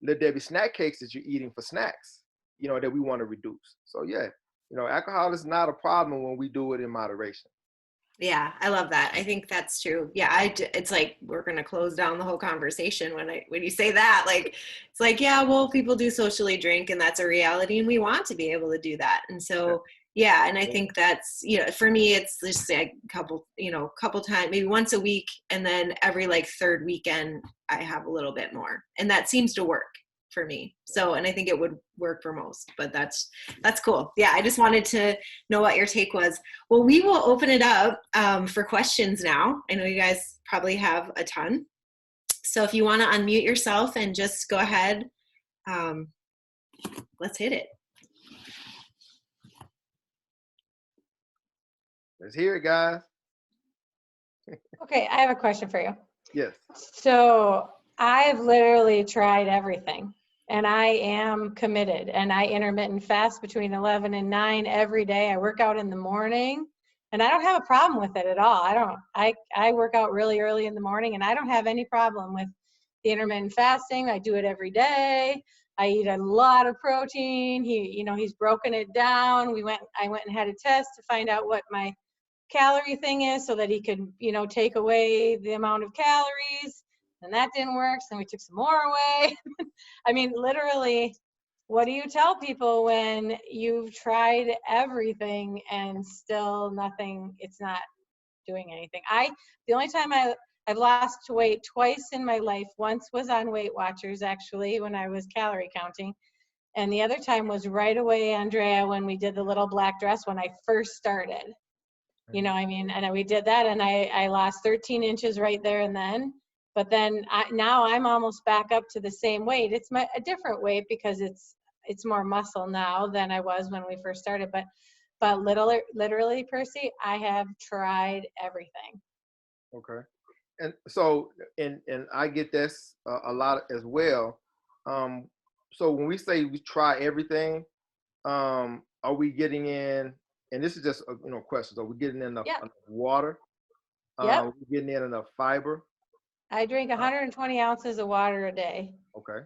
Little Debbie snack cakes that you're eating for snacks, you know, that we want to reduce. So yeah, you know, alcohol is not a problem when we do it in moderation. Yeah, I love that. I think that's true. Yeah, it's like we're going to close down the whole conversation when you say that. Like, it's like, yeah, well, people do socially drink, and that's a reality, and we want to be able to do that. And so, yeah, and I think that's, you know, for me, it's just like a couple times, maybe once a week, and then every like third weekend, I have a little bit more, and that seems to work for me. So, and I think it would work for most, but that's cool. Yeah, I just wanted to know what your take was. Well, we will open it up for questions now. I know you guys probably have a ton. So if you want to unmute yourself and just go ahead, let's hit it. Let's hear it, guys. Okay, I have a question for you. Yes. So I've literally tried everything, and I am committed, and I intermittent fast between 11 and 9 every day. I work out in the morning, and I don't have a problem with it at all. I work out really early in the morning, and I don't have any problem with the intermittent fasting. I do it every day. I eat a lot of protein. He's broken it down. I went and had a test to find out what my calorie thing is so that he could, take away the amount of calories. And that didn't work. So we took some more away. I mean, literally, what do you tell people when you've tried everything and still nothing, it's not doing anything? The only time I've lost weight twice in my life, once was on Weight Watchers, actually, when I was calorie counting. And the other time was right away, Andrea, when we did the little black dress when I first started. And we did that, and I lost 13 inches right there and then. But then now I'm almost back up to the same weight. It's a different weight because it's more muscle now than I was when we first started. But literally, Percy, I have tried everything. Okay. And so, and I get this a lot as well. So when we say we try everything, are we getting in? And this is just questions. Are we getting in enough water? Yep. Are we getting in enough fiber? I drink 120 ounces of water a day. Okay.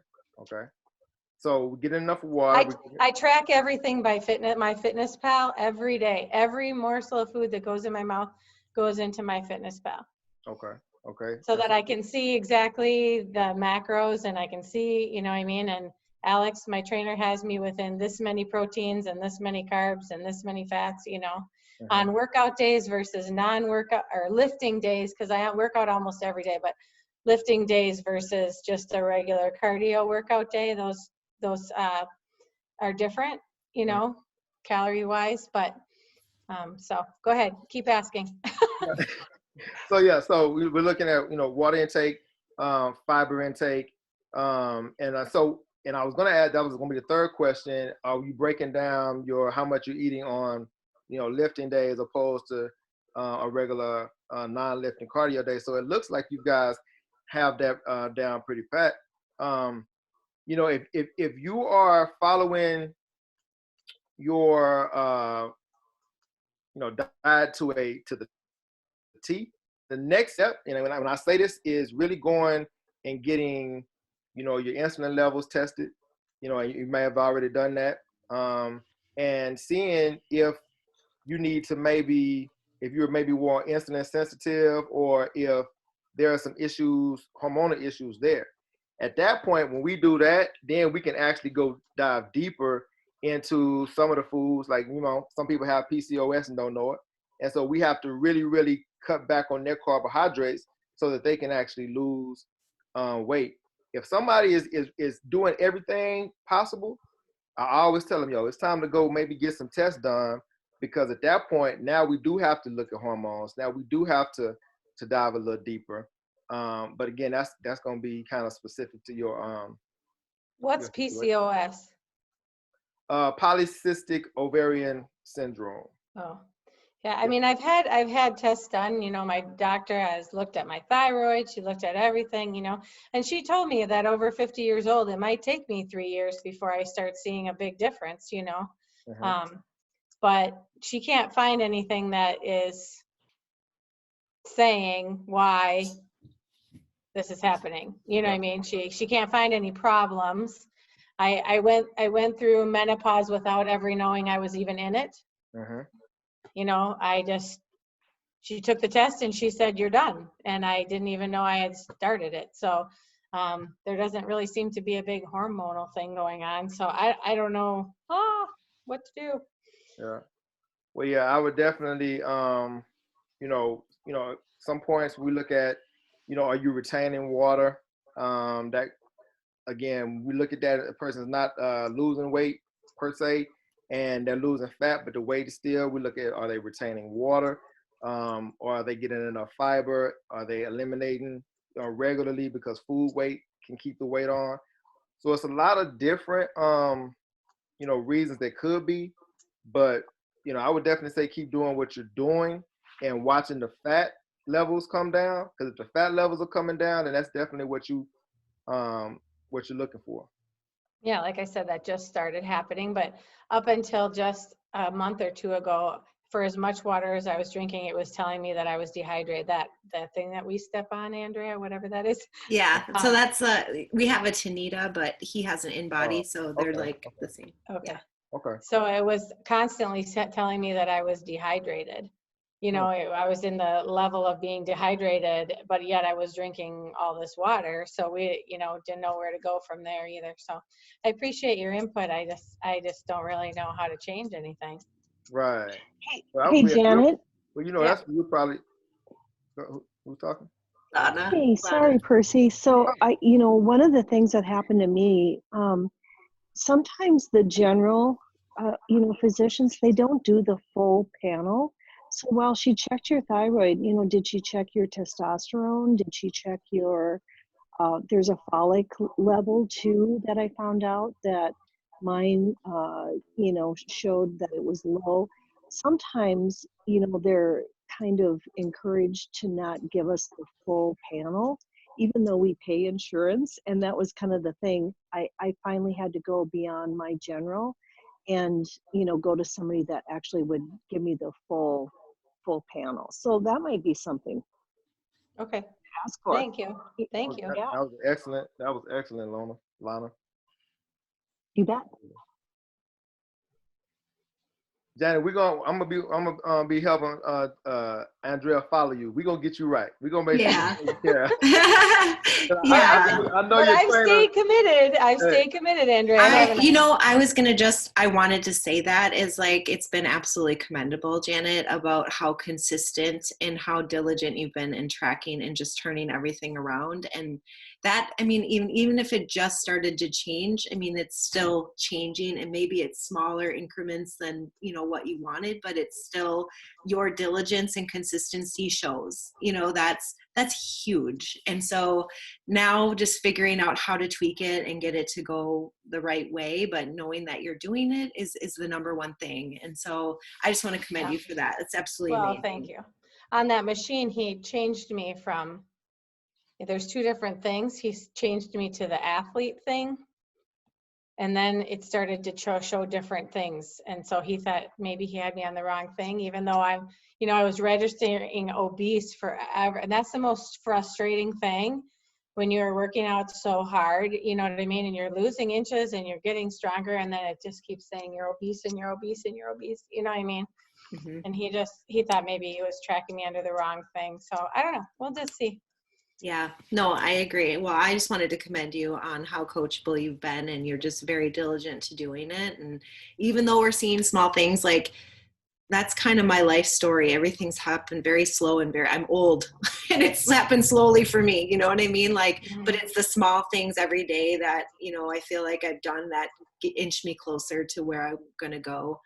So we get enough water. I track everything by my Fitness Pal every day. Every morsel of food that goes in my mouth goes into my Fitness Pal. Okay. So that I can see exactly the macros, and I can see, and Alex, my trainer, has me within this many proteins and this many carbs and this many fats, on workout days versus non-workout or lifting days, because I work out almost every day, but lifting days versus just a regular cardio workout day, those are different, calorie wise, but so go ahead, keep asking. So we're looking at water intake, fiber intake, and I was going to add, that was going to be the third question. Are you breaking down how much you're eating on lifting day as opposed to a regular non-lifting cardio day? So it looks like you guys have that down pretty pat. If you are following your diet to the T, the next step, when I say this, is really going and getting your insulin levels tested. You may have already done that, and seeing if you need to if you're maybe more insulin sensitive, or if there are some issues, hormonal issues there. At that point, when we do that, then we can actually go dive deeper into some of the foods. Like, some people have PCOS and don't know it. And so we have to really, really cut back on their carbohydrates so that they can actually lose weight. If somebody is doing everything possible, I always tell them, it's time to go maybe get some tests done, because at that point, now we do have to look at hormones. Now we do have to dive a little deeper. But again, that's going to be kind of specific to your What's PCOS? Polycystic ovarian syndrome. Oh, yeah. I mean, I've had tests done. My doctor has looked at my thyroid. She looked at everything. And she told me that over 50 years old, it might take me 3 years before I start seeing a big difference. But she can't find anything that is saying why this is happening. What I mean? She can't find any problems. I went through menopause without ever knowing I was even in it. She took the test and she said, you're done. And I didn't even know I had started it. So there doesn't really seem to be a big hormonal thing going on. So I don't know what to do. Yeah. Well, yeah, I would definitely, some points we look at, are you retaining water? That, again, we look at that, a person's not losing weight per se, and they're losing fat, but the weight is still, we look at, are they retaining water? Or are they getting enough fiber? Are they eliminating regularly, because food weight can keep the weight on? So it's a lot of different, reasons that could be, but, I would definitely say keep doing what you're doing and watching the fat levels come down, because if the fat levels are coming down, then that's definitely what you're looking for. Yeah, like I said, that just started happening, but up until just a month or two ago, for as much water as I was drinking, it was telling me that I was dehydrated. That thing that we step on, Andrea, whatever that is. Yeah. So that's we have a Tanita, but he has an in-body, so they're the same. Okay. Yeah. Okay. So it was constantly telling me that I was dehydrated. you know, I was in the level of being dehydrated, but yet I was drinking all this water. So we, you know, didn't know where to go from there either. So I appreciate your input. I just don't really know how to change anything. Right. Hey, Well, hey, Janet. well, you know, Yeah. that's you probably. Who's talking? Lana. Hey, sorry, Percy. So one of the things that happened to me, sometimes the general, physicians, they don't do the full panel. So while she checked your thyroid, did she check your testosterone? Did she check your, there's a folic level too that I found out that mine, showed that it was low. Sometimes, they're kind of encouraged to not give us the full panel, even though we pay insurance. And that was kind of the thing. I finally had to go beyond my general and, go to somebody that actually would give me the full panel. So that might be something Okay. to ask for. Thank you. Thank you. Yeah, That was excellent. That was excellent, Lana. you bet. Janet, I'm gonna be helping Andrea follow you. We're gonna get you right. We're gonna make Yeah. sure you care. Yeah. I know But you're I've trainer. stayed committed. I've stayed committed, Andrea. haven't I wanted to say that is like, it's been absolutely commendable, Janet, about how consistent and how diligent you've been in tracking and just turning everything around. And that, I mean, even if it just started to change, I mean, it's still changing, and maybe it's smaller increments than, what you wanted, but it's still, your diligence and consistency shows, that's huge. And so now just figuring out how to tweak it and get it to go the right way, but knowing that you're doing it is the number one thing. And so I just want to commend you for that. It's absolutely amazing. Thank you. On that machine, he changed me from, there's two different things. He's changed me to the athlete thing. And then it started to show different things. And so he thought maybe he had me on the wrong thing, even though I was registering obese forever. And that's the most frustrating thing when you're working out so hard, you know what I mean? And you're losing inches and you're getting stronger. And then it just keeps saying you're obese and you're obese and you're obese. You know what I mean? Mm-hmm. And he thought maybe he was tracking me under the wrong thing. So I don't know. We'll just see. Yeah, no, I agree. Well, I just wanted to commend you on how coachable you've been, and you're just very diligent to doing it. And even though we're seeing small things, like, that's kind of my life story. Everything's happened very slow and I'm old and it's happened slowly for me. You know what I mean? Like, but it's the small things every day that, I feel like I've done that inch me closer to where I'm going to go.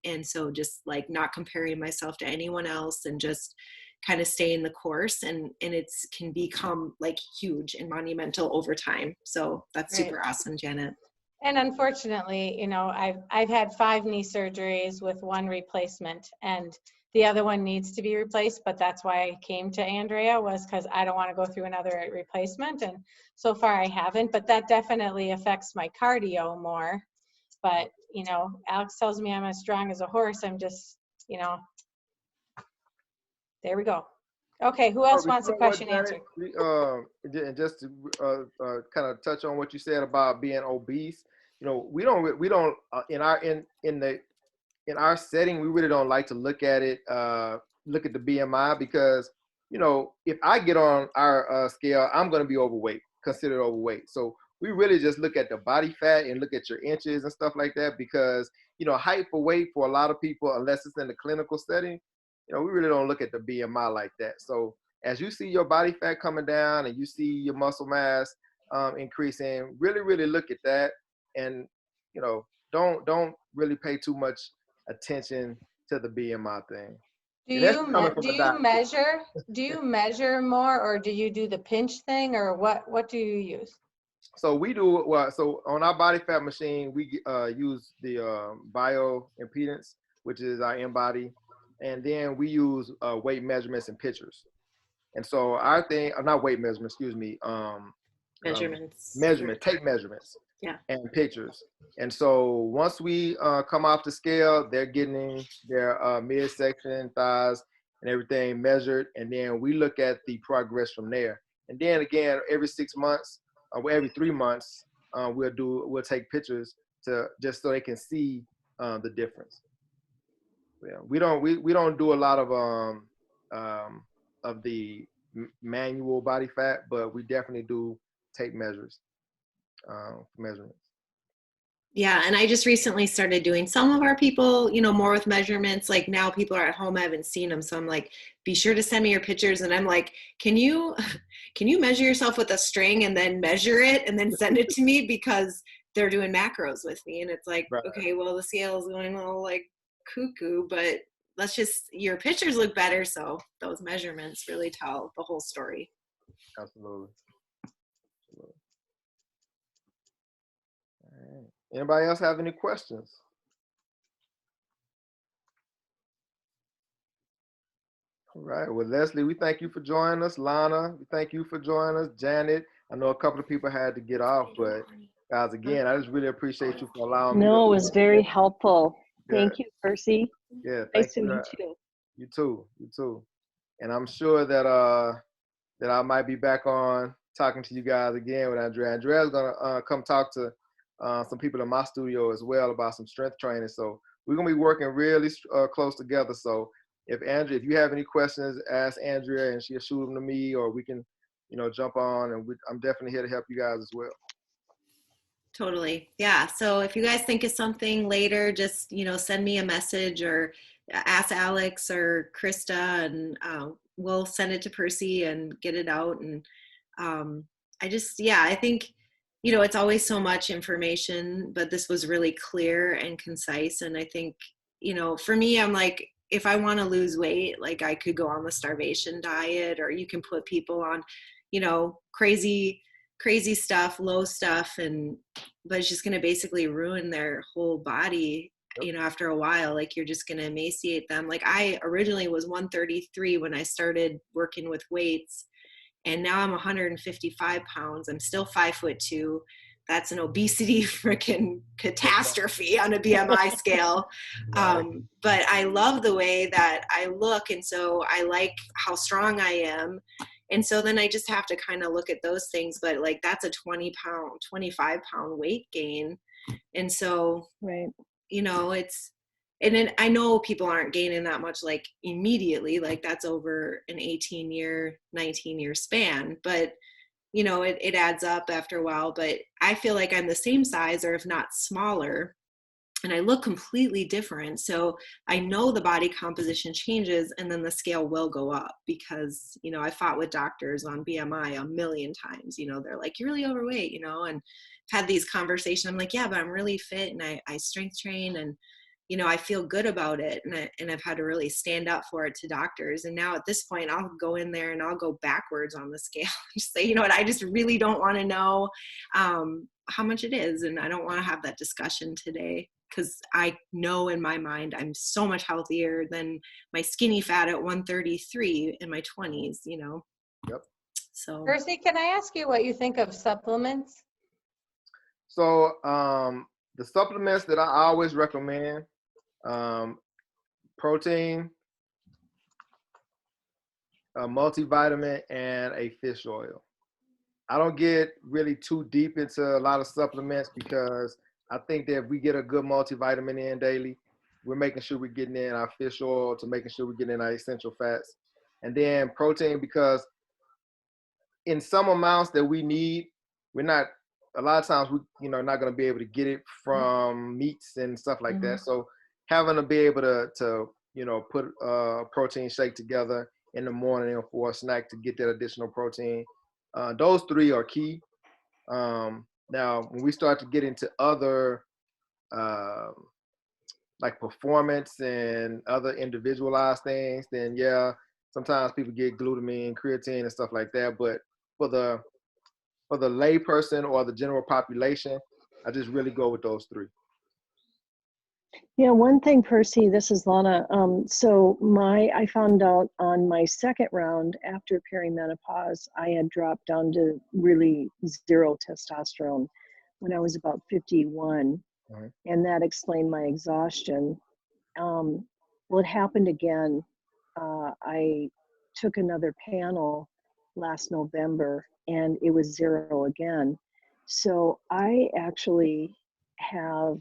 And so just like not comparing myself to anyone else and just kind of staying the course, and it's can become like huge and monumental over time. So that's Right. super awesome, Janet. And unfortunately, I've had 5 knee surgeries with 1 replacement, and the other one needs to be replaced. But that's why I came to Andrea, was because I don't want to go through another replacement. And so far I haven't, but that definitely affects my cardio more. But, Alex tells me I'm as strong as a horse. I'm just, there we go. Okay, who else wants a question answered? And just to kind of touch on what you said about being obese, we don't in our setting, we really don't like to look at it, look at the BMI, because if I get on our scale, I'm going to be considered overweight. So we really just look at the body fat and look at your inches and stuff like that, because height for weight for a lot of people, unless it's in the clinical setting, we really don't look at the BMI like that. So as you see your body fat coming down and you see your muscle mass increasing, really look at that, and don't really pay too much attention to the BMI thing. Do you measure more, or do you do the pinch thing, or what do you use? So we do so on our body fat machine, we use the bioimpedance, which is our InBody, and then we use weight measurements and pictures. And so our thing, not weight measurements, excuse me, tape measurements, yeah, and pictures. And so once we come off the scale, they're getting their midsection, thighs, and everything measured, and then we look at the progress from there. And then again, every 6 months, every 3 months, we'll take pictures to just so they can see the difference. Yeah, we don't do a lot of the manual body fat, but we definitely do take measures, measurements. Yeah, and I just recently started doing some of our people, more with measurements. Like now people are at home, I haven't seen them, so I'm like, be sure to send me your pictures. And I'm like, can you measure yourself with a string and then measure it and then send it to me, because they're doing macros with me, and it's like, Right. okay, well the scale is going a little like cuckoo, but your pictures look better, so those measurements really tell the whole story. Absolutely. Absolutely. All right. Anybody else have any questions? All right. Well, Leslie, we thank you for joining us. Lana, we thank you for joining us. Janet, I know a couple of people had to get off, but guys, again, I just really appreciate you for allowing me to. No, it was very helpful. Yeah. Thank you, Percy. Yeah, Nice thank to you. meet you. You too. You too. And I'm sure that that I might be back on talking to you guys again with Andrea. Andrea's gonna come talk to some people in my studio as well about some strength training. So we're gonna be working really close together. So if you have any questions, ask Andrea and she'll shoot them to me, or we can, jump on, and I'm definitely here to help you guys as well. Totally. Yeah. So if you guys think of something later, just, send me a message or ask Alex or Krista, and we'll send it to Percy and get it out. And I think, it's always so much information, but this was really clear and concise. And I think, for me, I'm like, if I want to lose weight, like I could go on the starvation diet, or you can put people on, crazy stuff, low stuff, but it's just going to basically ruin their whole body. Yep. After a while, like you're just going to emaciate them. Like I originally was 133 when I started working with weights, and now I'm 155 pounds. I'm still 5'2". That's an obesity freaking catastrophe on a BMI scale. Right. But I love the way that I look, and so I like how strong I am. And so then I just have to kind of look at those things, but like that's a 25 pound weight gain. And so, Right. and then I know people aren't gaining that much like immediately, like that's over an 19-year span, but it adds up after a while. But I feel like I'm the same size, or if not smaller, and I look completely different. So I know the body composition changes, and then the scale will go up, because, I fought with doctors on BMI a million times. They're like, you're really overweight, and had these conversations. I'm like, yeah, but I'm really fit, and I strength train, and, I feel good about it. And I've had to really stand up for it to doctors. And now at this point, I'll go in there and I'll go backwards on the scale. Just say, you know what, I just really don't want to know how much it is. And I don't want to have that discussion today, because I know in my mind I'm so much healthier than my skinny fat at 133 in my 20s, Yep. So Percy, can I ask you what you think of supplements? So the supplements that I always recommend, protein, a multivitamin, and a fish oil. I don't get really too deep into a lot of supplements, because I think that if we get a good multivitamin in daily, we're making sure we're getting in our fish oil, to making sure we're getting in our essential fats. And then protein, because in some amounts that we need, we're not, a lot of times we, not going to be able to get it from meats and stuff like that. So having to be able to put a protein shake together in the morning for a snack to get that additional protein, those three are key. Now, when we start to get into other like performance and other individualized things, then yeah, sometimes people get glutamine, creatine, and stuff like that. But for the lay person or the general population, I just really go with those three. Yeah, one thing, Percy, this is Lana. So I found out on my second round after perimenopause, I had dropped down to really zero testosterone when I was about 51. Mm-hmm. And that explained my exhaustion. Well, it happened again. I took another panel last November, and it was zero again. So I actually have,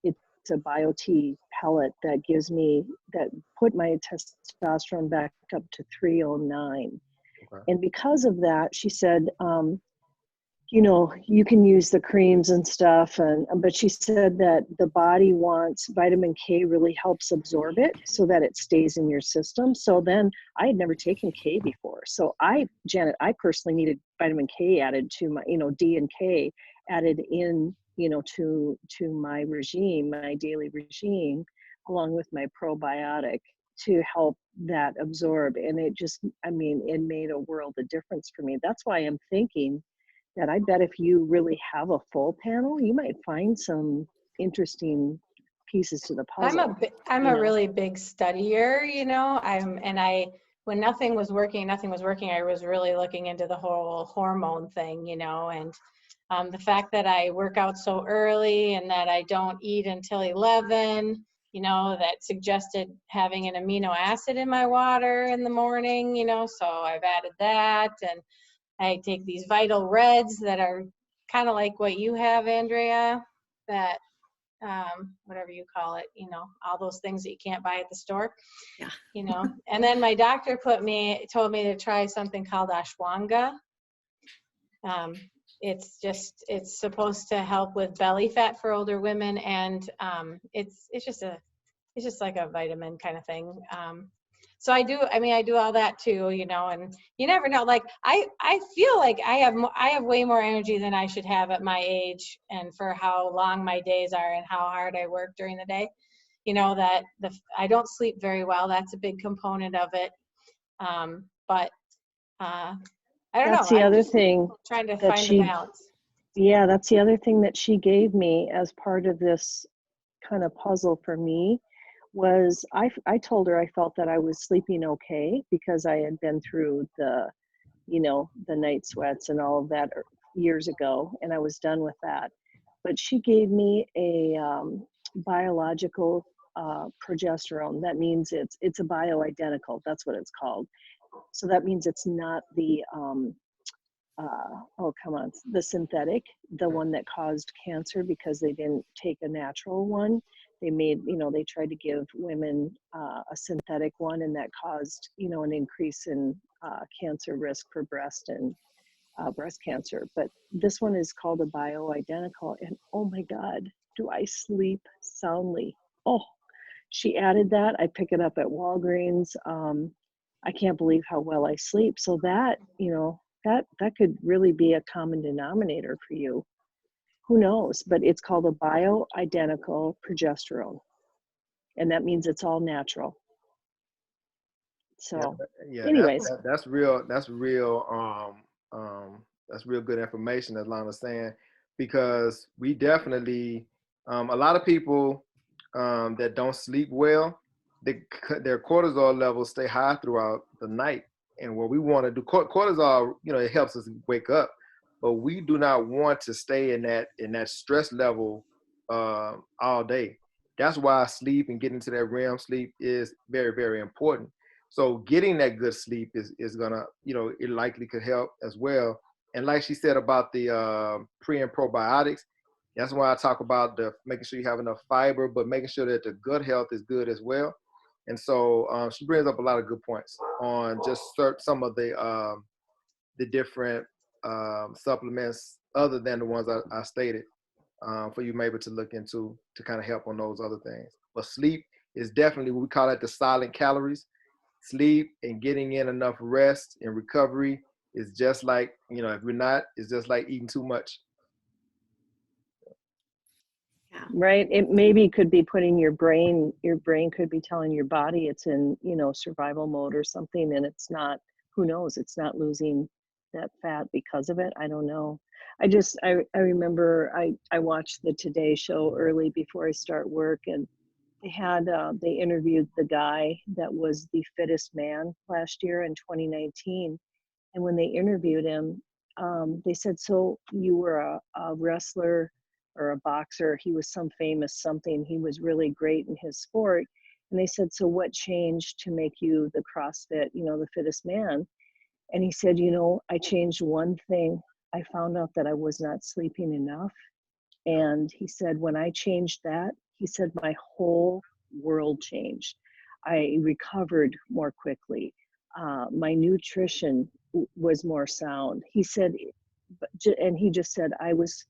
it's a BioT pellet that gives me, that put my testosterone back up to 309. Okay. And because of that, she said, you know, you can use the creams and stuff, but she said that the body wants vitamin K, really helps absorb it so that it stays in your system. So then I had never taken K before. So Janet, I personally needed vitamin K added to my, you know, D and K added in, you know, to my regime, my daily regime, along with my probiotic to help that absorb. And it just, I mean, it made a world of difference for me. That's why I'm thinking that I bet if you really have a full panel, you might find some interesting pieces to the puzzle. I'm a really big studier, you know. When nothing was working, I was really looking into the whole hormone thing, you know, and the fact that I work out so early and that I don't eat until 11, you know, that suggested having an amino acid in my water in the morning, you know, so I've added that. And I take these Vital Reds that are kind of like what you have, Andrea, that whatever you call it, you know, all those things that you can't buy at the store, Yeah. you know. And then my doctor told me to try something called ashwagandha. It's supposed to help with belly fat for older women, and it's just like a vitamin kind of thing. So I do all that too, you know, and you never know. Like I feel like I have way more energy than I should have at my age, and for how long my days are and how hard I work during the day. You know, that I don't sleep very well. That's a big component of it. But I don't That's know. the I'm other just thing trying to that find the balance. yeah, that's the other thing that she gave me as part of this kind of puzzle for me was I told her I felt that I was sleeping okay because I had been through the, you know, the night sweats and all of that years ago, and I was done with that. But she gave me a biological progesterone. That means it's a bioidentical. That's what it's called. So that means it's not the oh come on, the synthetic, the one that caused cancer, because they didn't take a natural one. They made, you know, they tried to give women a synthetic one, and that caused, you know, an increase in cancer risk for breast and breast cancer. But this one is called a bioidentical, and oh my God, do I sleep soundly. Oh, she added that. I pick it up at Walgreens. I can't believe how well I sleep. So that, you know, that could really be a common denominator for you. Who knows? But it's called a bioidentical progesterone, and that means it's all natural. So, anyways, that's real. That's real. That's real good information, as Lana's saying, because we definitely a lot of people that don't sleep well, their cortisol levels stay high throughout the night. And what we want to do, cortisol, you know, it helps us wake up, but we do not want to stay in that stress level all day. That's why sleep and getting to that REM sleep is very, very important. So getting that good sleep is gonna, you know, it likely could help as well. And like she said about the pre and probiotics, that's why I talk about the making sure you have enough fiber, but making sure that the gut health is good as well. And so she brings up a lot of good points on just some of the different supplements other than the ones I stated for you maybe to look into to kind of help on those other things. But sleep is definitely, we call it the silent calories. Sleep and getting in enough rest and recovery is just like, you know, if you're not, it's just like eating too much. Yeah. Right, it maybe could be putting your brain could be telling your body it's in, you know, survival mode or something, and it's not. Who knows, it's not losing that fat because of it. I don't know. I remember I watched the Today Show early before I start work, and they interviewed the guy that was the fittest man last year in 2019. And when they interviewed him, they said, so you were a wrestler or a boxer. He was some famous something. He was really great in his sport. And they said, so what changed to make you the CrossFit, you know, the fittest man? And he said, you know, I changed one thing. I found out that I was not sleeping enough. And he said, when I changed that, he said, my whole world changed. I recovered more quickly. My nutrition was more sound. He said, and he just said, I was,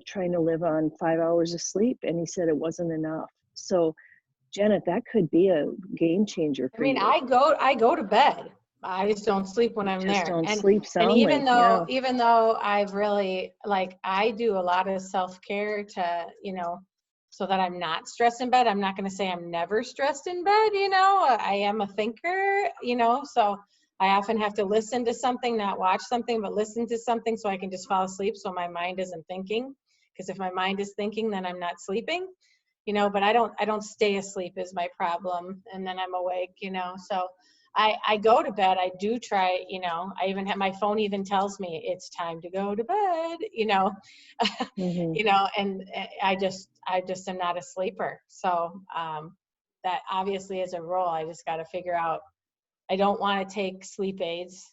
trying to live on 5 hours of sleep. And he said it wasn't enough. So Janet, that could be a game changer I for mean, you. I go to bed. I just don't sleep when I'm Just there. don't And sleep soundly. even though I've really, like, I do a lot of self-care to, so that I'm not stressed in bed. I'm not going to say I'm never stressed in bed, I am a thinker, so I often have to listen to something, not watch something, but listen to something so I can just fall asleep so my mind isn't thinking. Because if my mind is thinking, then I'm not sleeping, but I don't stay asleep is my problem. And then I'm awake, so I go to bed. I do try, I even have, my phone even tells me it's time to go to bed, Mm-hmm. and I just am not a sleeper. So that obviously is a role. I just got to figure out. I don't want to take sleep aids.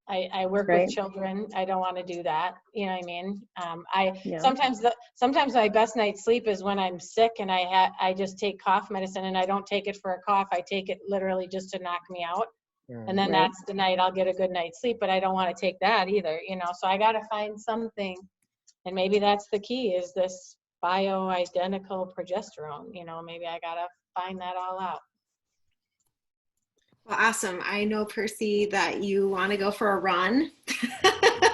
I work with Right. children. I don't want to do that. You know what I mean? Yeah. Sometimes my best night's sleep is when I'm sick and I just take cough medicine, and I don't take it for a cough. I take it literally just to knock me out. And then Right. that's the night I'll get a good night's sleep, but I don't want to take that either, so I got to find something. And maybe that's the key, is this bioidentical progesterone, maybe I got to find that all out. Well, awesome. I know, Percy, that you want to go for a run.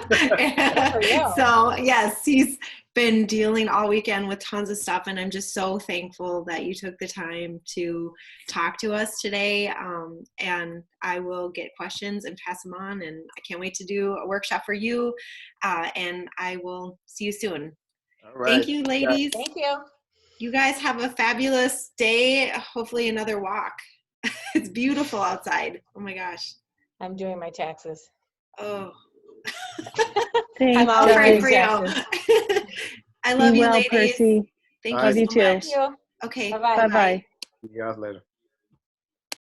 For you. So, yes, he's been dealing all weekend with tons of stuff, and I'm just so thankful that you took the time to talk to us today. And I will get questions and pass them on, and I can't wait to do a workshop for you, and I will see you soon. All right. Thank you, ladies. Thank you. You guys have a fabulous day. Hopefully another walk. It's beautiful outside. Oh my gosh. I'm doing my taxes. Oh. Thanks, I'll pray for guys. you. I love Be you, well, ladies. Percy. Thank Love you you so too. much. Thank you. Okay. Bye-bye. Bye-bye. See you guys later.